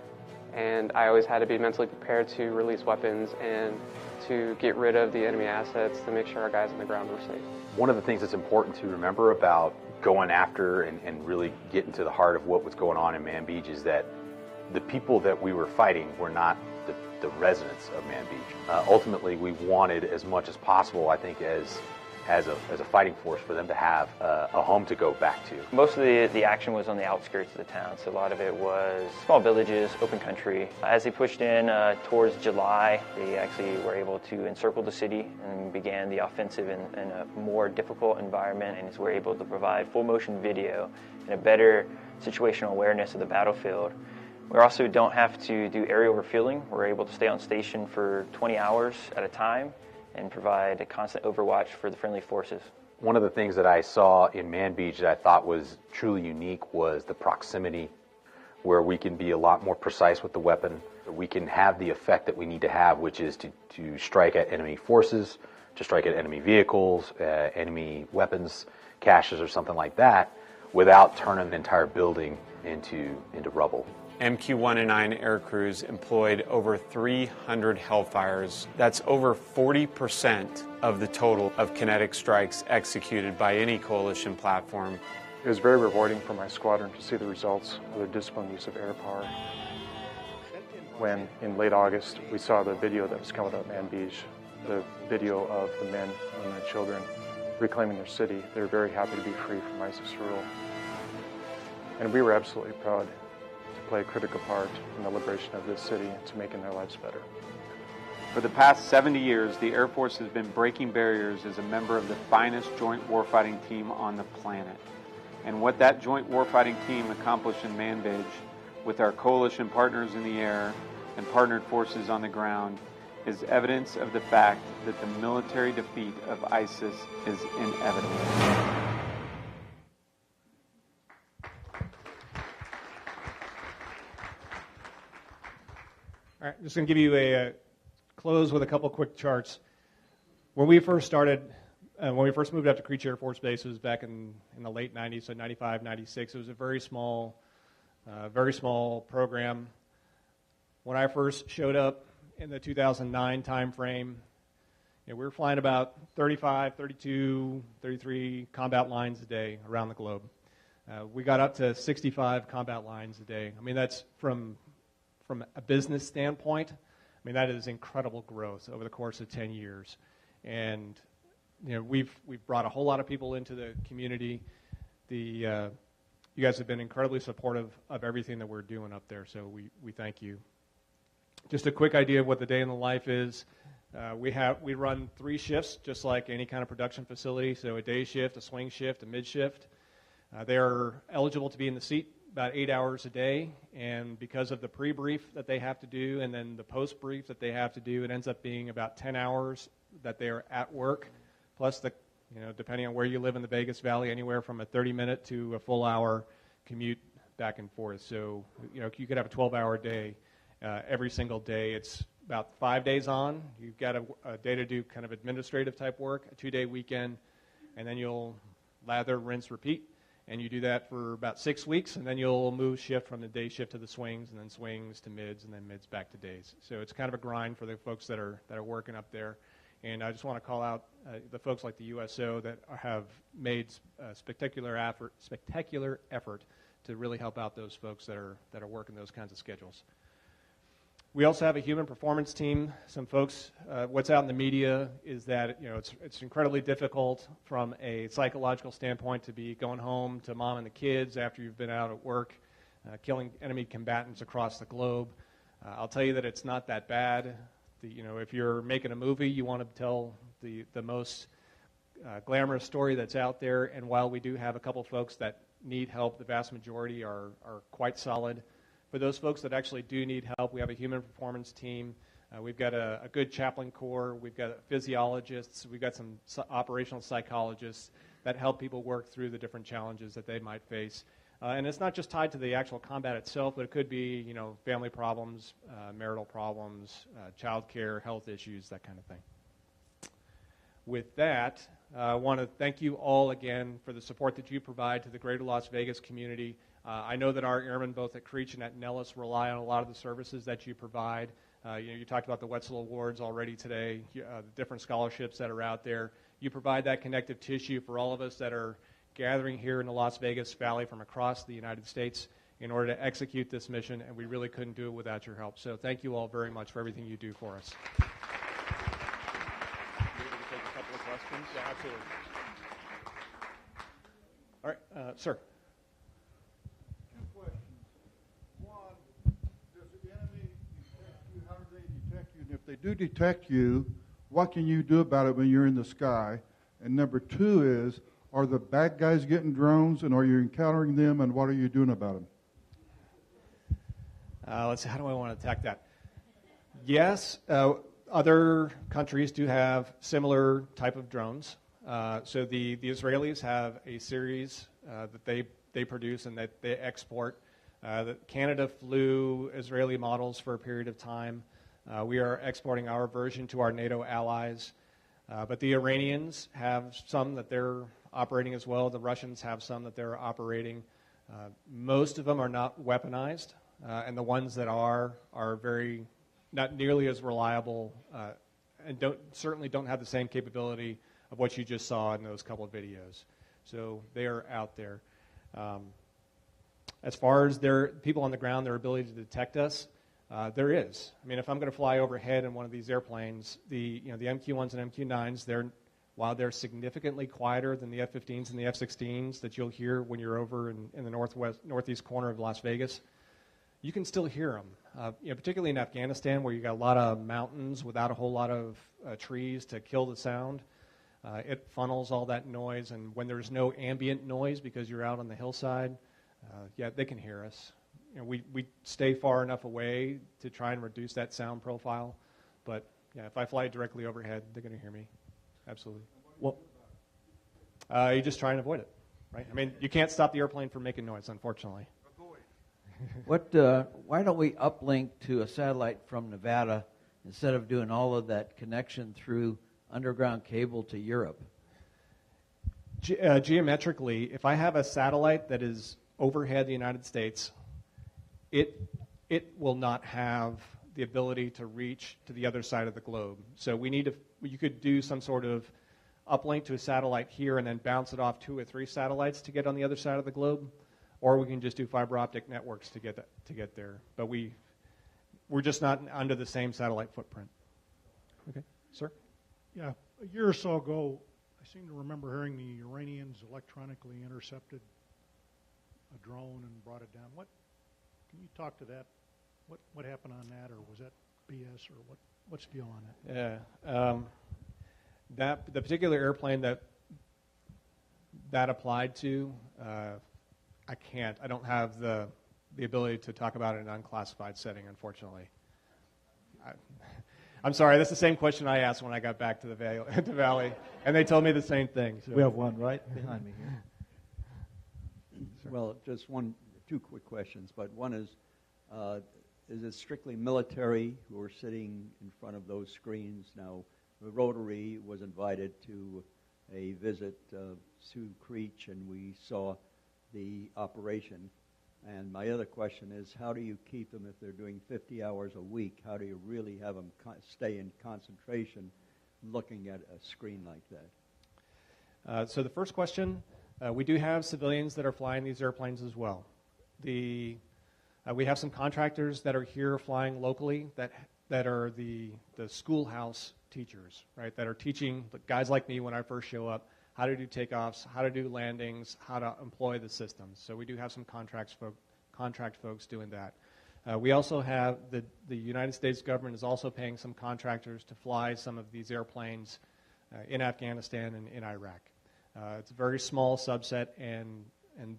and I always had to be mentally prepared to release weapons and to get rid of the enemy assets to make sure our guys on the ground were safe. One of the things that's important to remember about going after and really getting to the heart of what was going on in Manbij is that the people that we were fighting were not the residents of Manbij. Ultimately, we wanted as much as possible, I think, as a fighting force for them to have a home to go back to. Most of the action was on the outskirts of the town, so a lot of it was small villages, open country. As they pushed in towards July, they actually were able to encircle the city and began the offensive in a more difficult environment, and were able to provide full motion video and a better situational awareness of the battlefield. We also don't have to do aerial refueling. We're able to stay on station for 20 hours at a time and provide a constant overwatch for the friendly forces. One of the things that I saw in Manbij that I thought was truly unique was the proximity, where we can be a lot more precise with the weapon. We can have the effect that we need to have, which is to strike at enemy forces, to strike at enemy vehicles, enemy weapons, caches or something like that, without turning the entire building into rubble. MQ-1 and 9 air crews employed over 300 Hellfires. That's over 40% of the total of kinetic strikes executed by any coalition platform. It was very rewarding for my squadron to see the results of their disciplined use of air power. When, in late August, we saw the video that was coming out of Manbij, the video of the men, women, and children reclaiming their city, they were very happy to be free from ISIS rule. And we were absolutely proud to play a critical part in the liberation of this city and to making their lives better. For the past 70 years, the Air Force has been breaking barriers as a member of the finest joint warfighting team on the planet. And what that joint warfighting team accomplished in Manbij, with our coalition partners in the air and partnered forces on the ground, is evidence of the fact that the military defeat of ISIS is inevitable. All right, just going to give you a close with a couple quick charts. When we first started, when we first moved up to Creech Air Force Base, it was back in the late 90s, so 95, 96. It was a very small program. When I first showed up in the 2009 time frame, we were flying about 35, 32, 33 combat lines a day around the globe. We got up to 65 combat lines a day. I mean, that's from a business standpoint, I mean, that is incredible growth over the course of 10 years. And, we've brought a whole lot of people into the community. You guys have been incredibly supportive of everything that we're doing up there, so we thank you. Just a quick idea of what the day in the life is. We run 3 shifts, just like any kind of production facility, so a day shift, a swing shift, a mid shift. They're eligible to be in the seat about 8 hours a day, and because of the pre-brief that they have to do and then the post-brief that they have to do, it ends up being about 10 hours that they are at work, plus depending on where you live in the Vegas Valley, anywhere from a 30-minute to a full hour commute back and forth. So, you could have a 12-hour day every single day. It's about 5 days on. You've got a day to do kind of administrative type work, a 2-day weekend, and then you'll lather, rinse, repeat. And you do that for about 6 weeks, and then you'll move shift from the day shift to the swings, and then swings to mids, and then mids back to days. So it's kind of a grind for the folks that are working up there. And I just want to call out the folks like the USO that have made spectacular effort to really help out those folks that are working those kinds of schedules. We also have a human performance team. Some folks, what's out in the media is that it's incredibly difficult from a psychological standpoint to be going home to mom and the kids after you've been out at work, killing enemy combatants across the globe. I'll tell you that it's not that bad. If you're making a movie, you want to tell the most glamorous story that's out there. And while we do have a couple folks that need help, the vast majority are quite solid. For those folks that actually do need help, we have a human performance team. We've got a good chaplain corps. We've got physiologists. We've got some operational psychologists that help people work through the different challenges that they might face. And it's not just tied to the actual combat itself, but it could be, family problems, marital problems, child care, health issues, that kind of thing. With that, I want to thank you all again for the support that you provide to the greater Las Vegas community. I know that our airmen both at Creech and at Nellis rely on a lot of the services that you provide. You talked about the Wetzel Awards already today, the different scholarships that are out there. You provide that connective tissue for all of us that are gathering here in the Las Vegas Valley from across the United States in order to execute this mission, and we really couldn't do it without your help. So thank you all very much for everything you do for us. You able to take a couple of questions? Yeah, absolutely. All right, sir. Two questions. One, does the enemy detect you? How do they detect you? And if they do detect you, what can you do about it when you're in the sky? And number two is, are the bad guys getting drones, and are you encountering them, and what are you doing about them? Let's see, how do I want to attack that? Yes, other countries do have similar type of drones. So the Israelis have a series that they produce and that they export. Canada flew Israeli models for a period of time. We are exporting our version to our NATO allies. But the Iranians have some that they're operating as well. The Russians have some that they're operating. Most of them are not weaponized, and the ones that are very not nearly as reliable and certainly don't have the same capability of what you just saw in those couple of videos. So they are out there. As far as people on the ground, their ability to detect us, there is. I mean, if I'm going to fly overhead in one of these airplanes, the MQ-1s and MQ-9s, while they're significantly quieter than the F-15s and the F-16s that you'll hear when you're over in the northeast corner of Las Vegas, you can still hear them. Particularly in Afghanistan, where you got a lot of mountains without a whole lot of trees to kill the sound. It funnels all that noise, and when there's no ambient noise because you're out on the hillside, they can hear us. We stay far enough away to try and reduce that sound profile, but if I fly directly overhead, they're going to hear me. Absolutely. Well, you just try and avoid it, right? I mean, you can't stop the airplane from making noise, unfortunately. Why don't we uplink to a satellite from Nevada instead of doing all of that connection through underground cable to Europe? Geometrically, if I have a satellite that is overhead the United States, it will not have the ability to reach to the other side of the globe. So you could do some sort of uplink to a satellite here and then bounce it off 2 or 3 satellites to get on the other side of the globe, or we can just do fiber optic networks to get there. But we're just not under the same satellite footprint. Okay, sir? Yeah, a year or so ago, I seem to remember hearing the Iranians electronically intercepted a drone and brought it down. Can you talk to that? What happened on that, or was that BS, or what's the deal on that? Yeah, the particular airplane that applied to, I don't have the ability to talk about it in an unclassified setting, unfortunately. I'm sorry, that's the same question I asked when I got back to the Valley, and they told me the same thing. So. We have one right behind me here. Well, just two quick questions, but one is, is it strictly military who are sitting in front of those screens? Now, the Rotary was invited to a visit to Creech, and we saw the operation. And my other question is, how do you keep them if they're doing 50 hours a week? How do you really have them stay in concentration looking at a screen like that? So the first question, we do have civilians that are flying these airplanes as well. We have some contractors that are here flying locally that are the schoolhouse teachers, right, that are teaching guys like me when I first show up how to do takeoffs, how to do landings, how to employ the systems. So we do have some contract folks doing that. We also have the United States government is also paying some contractors to fly some of these airplanes in Afghanistan and in Iraq. It's a very small subset, and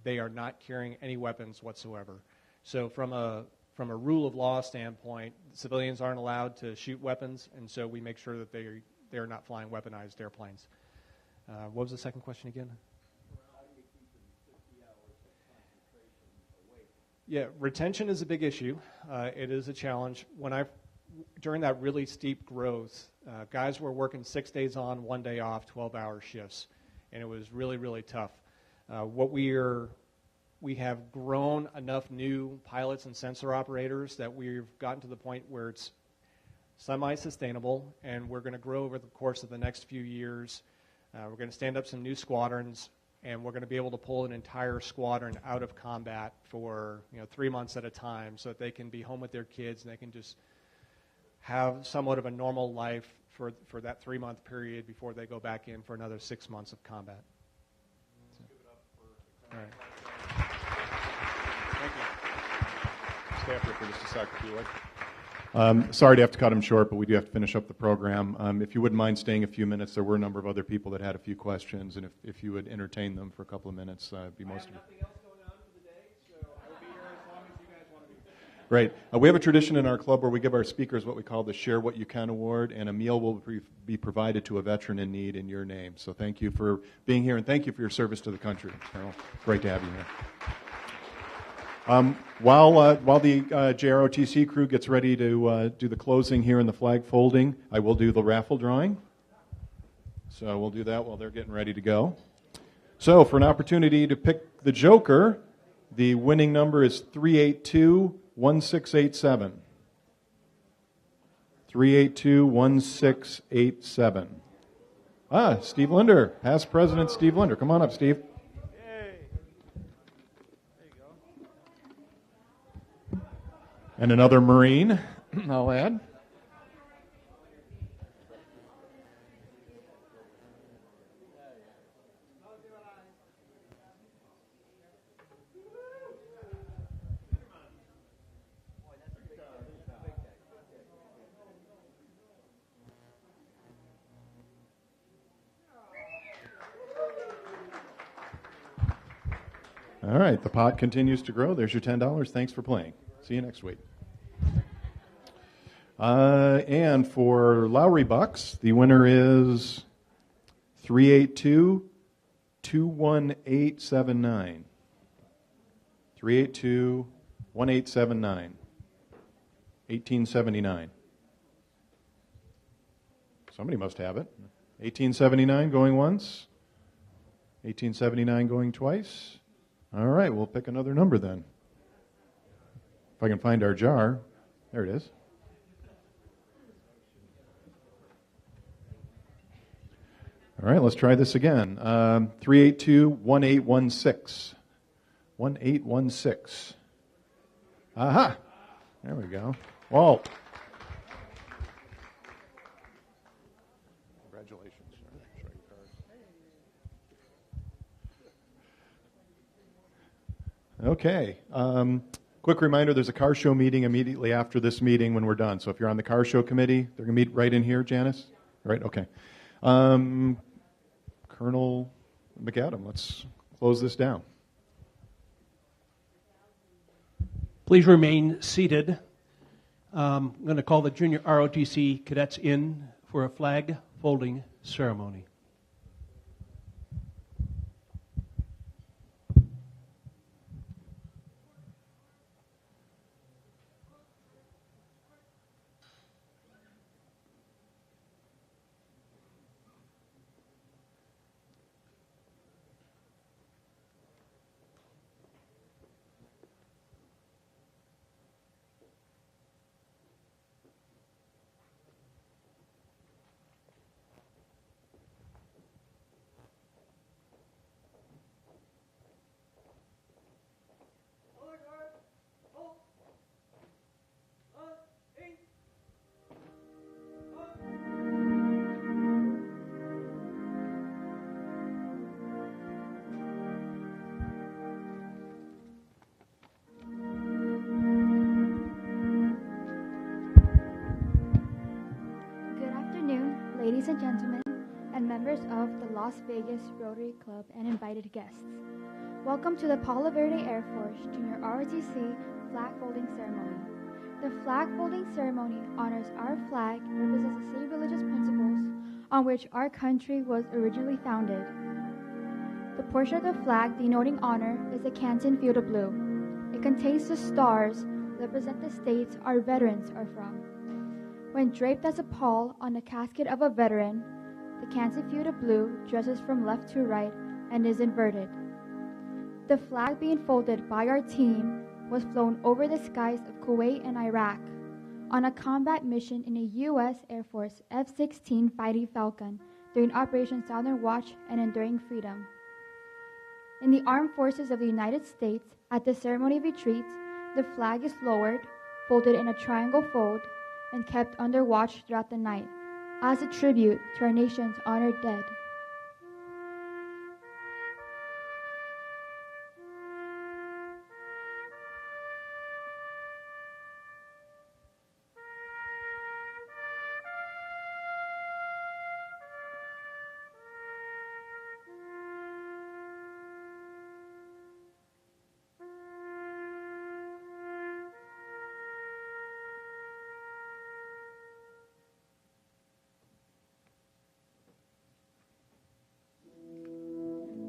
they are not carrying any weapons whatsoever. So from a rule of law standpoint, civilians aren't allowed to shoot weapons, and so we make sure that they're not flying weaponized airplanes. What was the second question again? Yeah, retention is a big issue. It is a challenge. During that really steep growth, guys were working 6 days on, 1 day off, 12-hour shifts, and it was really, really tough. We have grown enough new pilots and sensor operators that we've gotten to the point where it's semi-sustainable, and we're going to grow over the course of the next few years. We're going to stand up some new squadrons, and we're going to be able to pull an entire squadron out of combat for 3 months at a time so that they can be home with their kids and they can just have somewhat of a normal life for that 3-month period before they go back in for another 6 months of combat. All right. Thank you. Stay up here for just a second, if you would. Sorry to have to cut him short, but we do have to finish up the program. If you wouldn't mind staying a few minutes, there were a number of other people that had a few questions, and if you would entertain them for a couple of minutes, it'd be most of it. Nothing else going on for the day, so I will be here as long as you guys want to be. Great. We have a tradition in our club where we give our speakers what we call the Share What You Can Award, and a meal will be provided to a veteran in need in your name. So thank you for being here, and thank you for your service to the country, Carol. Great to have you here. While the JROTC crew gets ready to do the closing here and the flag folding, I will do the raffle drawing. So we'll do that while they're getting ready to go. So for an opportunity to pick the joker, the winning number is 382-1687. 382-1687. Steve Linder, past President Steve Linder. Come on up, Steve. And another Marine, I'll add. All right, the pot continues to grow. There's your $10. Thanks for playing. See you next week. And for Lowry Bucks, the winner is 382-21879. 382-1879. 1879. Somebody must have it. 1879 going once. 1879 going twice. All right, we'll pick another number then. If I can find our jar. There it is. All right, let's try this again. 382-1816. 1816. Aha! There we go. Walt. Congratulations. Okay. Quick reminder, there's a car show meeting immediately after this meeting when we're done. So if you're on the car show committee, they're going to meet right in here, Janice? Right? Okay. Colonel McAdam, let's close this down. Please remain seated. I'm going to call the junior ROTC cadets in for a flag folding ceremony. ladies and gentlemen, and members of the Las Vegas Rotary Club and invited guests. Welcome to the Palo Verde Air Force Junior ROTC Flag Folding Ceremony. The flag folding ceremony honors our flag and represents the same religious principles on which our country was originally founded. The portion of the flag denoting honor is the Canton Field of Blue. It contains the stars that represent the states our veterans are from. When draped as a pall on the casket of a veteran, the Canton Field of Blue dresses from left to right and is inverted. The flag being folded by our team was flown over the skies of Kuwait and Iraq on a combat mission in a U.S. Air Force F-16 Fighting Falcon during Operation Southern Watch and Enduring Freedom. In the Armed Forces of the United States, at the ceremony of retreat, the flag is lowered, folded in a triangle fold, and kept under watch throughout the night, as a tribute to our nation's honored dead.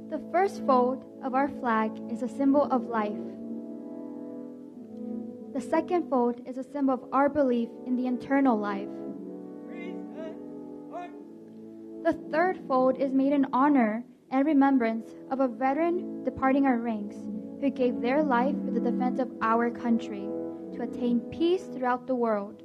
The first fold of our flag is a symbol of life. The second fold is a symbol of our belief in the eternal life. The third fold is made in honor and remembrance of a veteran departing our ranks who gave their life for the defense of our country to attain peace throughout the world.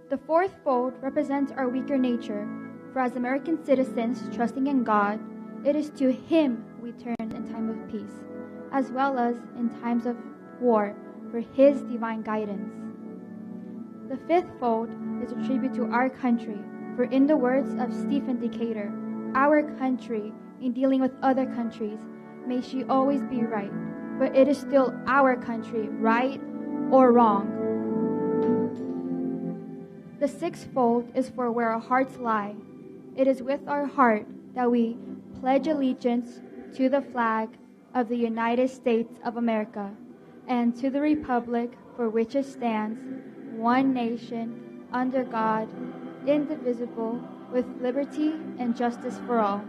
The fourth fold represents our weaker nature, for as American citizens trusting in God, it is to Him we turn in time of peace, as well as in times of war, for His divine guidance. The fifth fold is a tribute to our country, for in the words of Stephen Decatur, our country, in dealing with other countries, may she always be right, but it is still our country, right or wrong. The sixth fold is for where our hearts lie. It is with our heart that we pledge allegiance to the flag of the United States of America and to the republic for which it stands, one nation, under God, indivisible, with liberty and justice for all.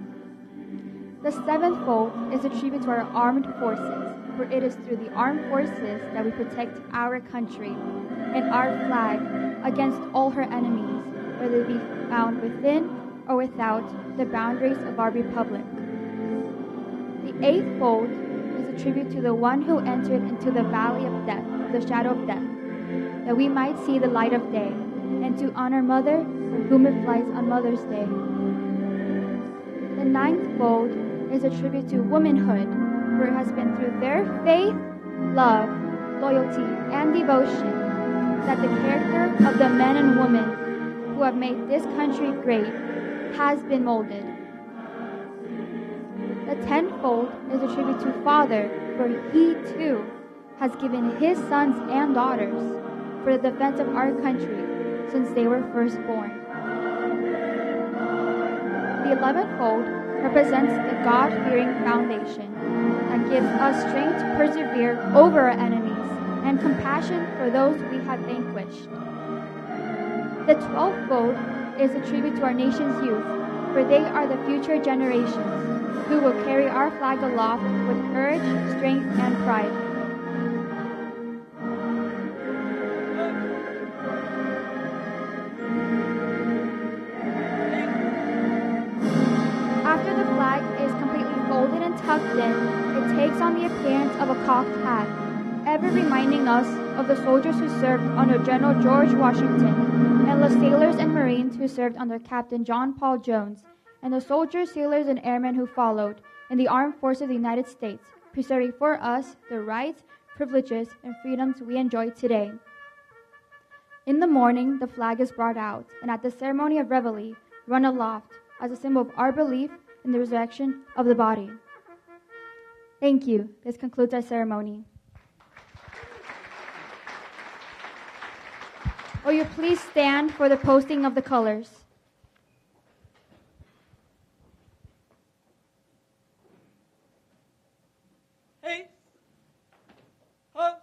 The seventh fold is a tribute to our armed forces, for it is through the armed forces that we protect our country and our flag against all her enemies, whether they be found within or without the boundaries of our republic. The eighth fold is a tribute to the one who entered into the valley of death, the shadow of death, that we might see the light of day, and to honor Mother, for whom it flies on Mother's Day. The ninth fold is a tribute to womanhood, for it has been through their faith, love, loyalty, and devotion that the character of the men and women who have made this country great has been molded. The tenfold is a tribute to Father, for He too has given His sons and daughters for the defense of our country since they were first born. The 11th fold represents the God-fearing foundation that gives us strength to persevere over our enemies and compassion for those we have vanquished. The 12th fold is a tribute to our nation's youth, for they are the future generations who will carry our flag aloft with courage, strength, and pride. After the flag is completely folded and tucked in, it takes on the appearance of a cocked hat, ever reminding us of the soldiers who served under General George Washington, and the sailors and Marines who served under Captain John Paul Jones, and the soldiers, sailors, and airmen who followed in the armed forces of the United States, preserving for us the rights, privileges, and freedoms we enjoy today. In the morning, the flag is brought out, and at the ceremony of Reveille, run aloft as a symbol of our belief in the resurrection of the body. Thank you. This concludes our ceremony. Will you please stand for the posting of the colors? Hey. Huh.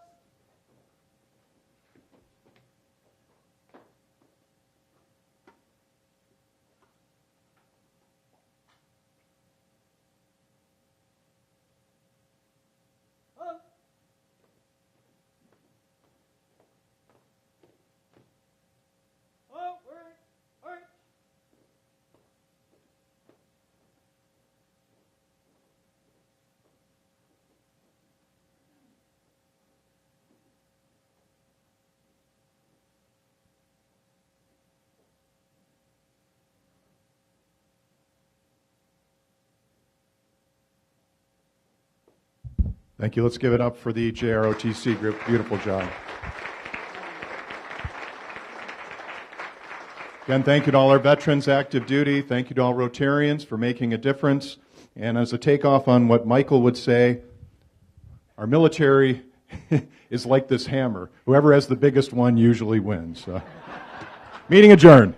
Thank you. Let's give it up for the JROTC group. Beautiful job. Again, thank you to all our veterans active duty. Thank you to all Rotarians for making a difference. And as a takeoff on what Michael would say, our military is like this hammer. Whoever has the biggest one usually wins. Meeting adjourned.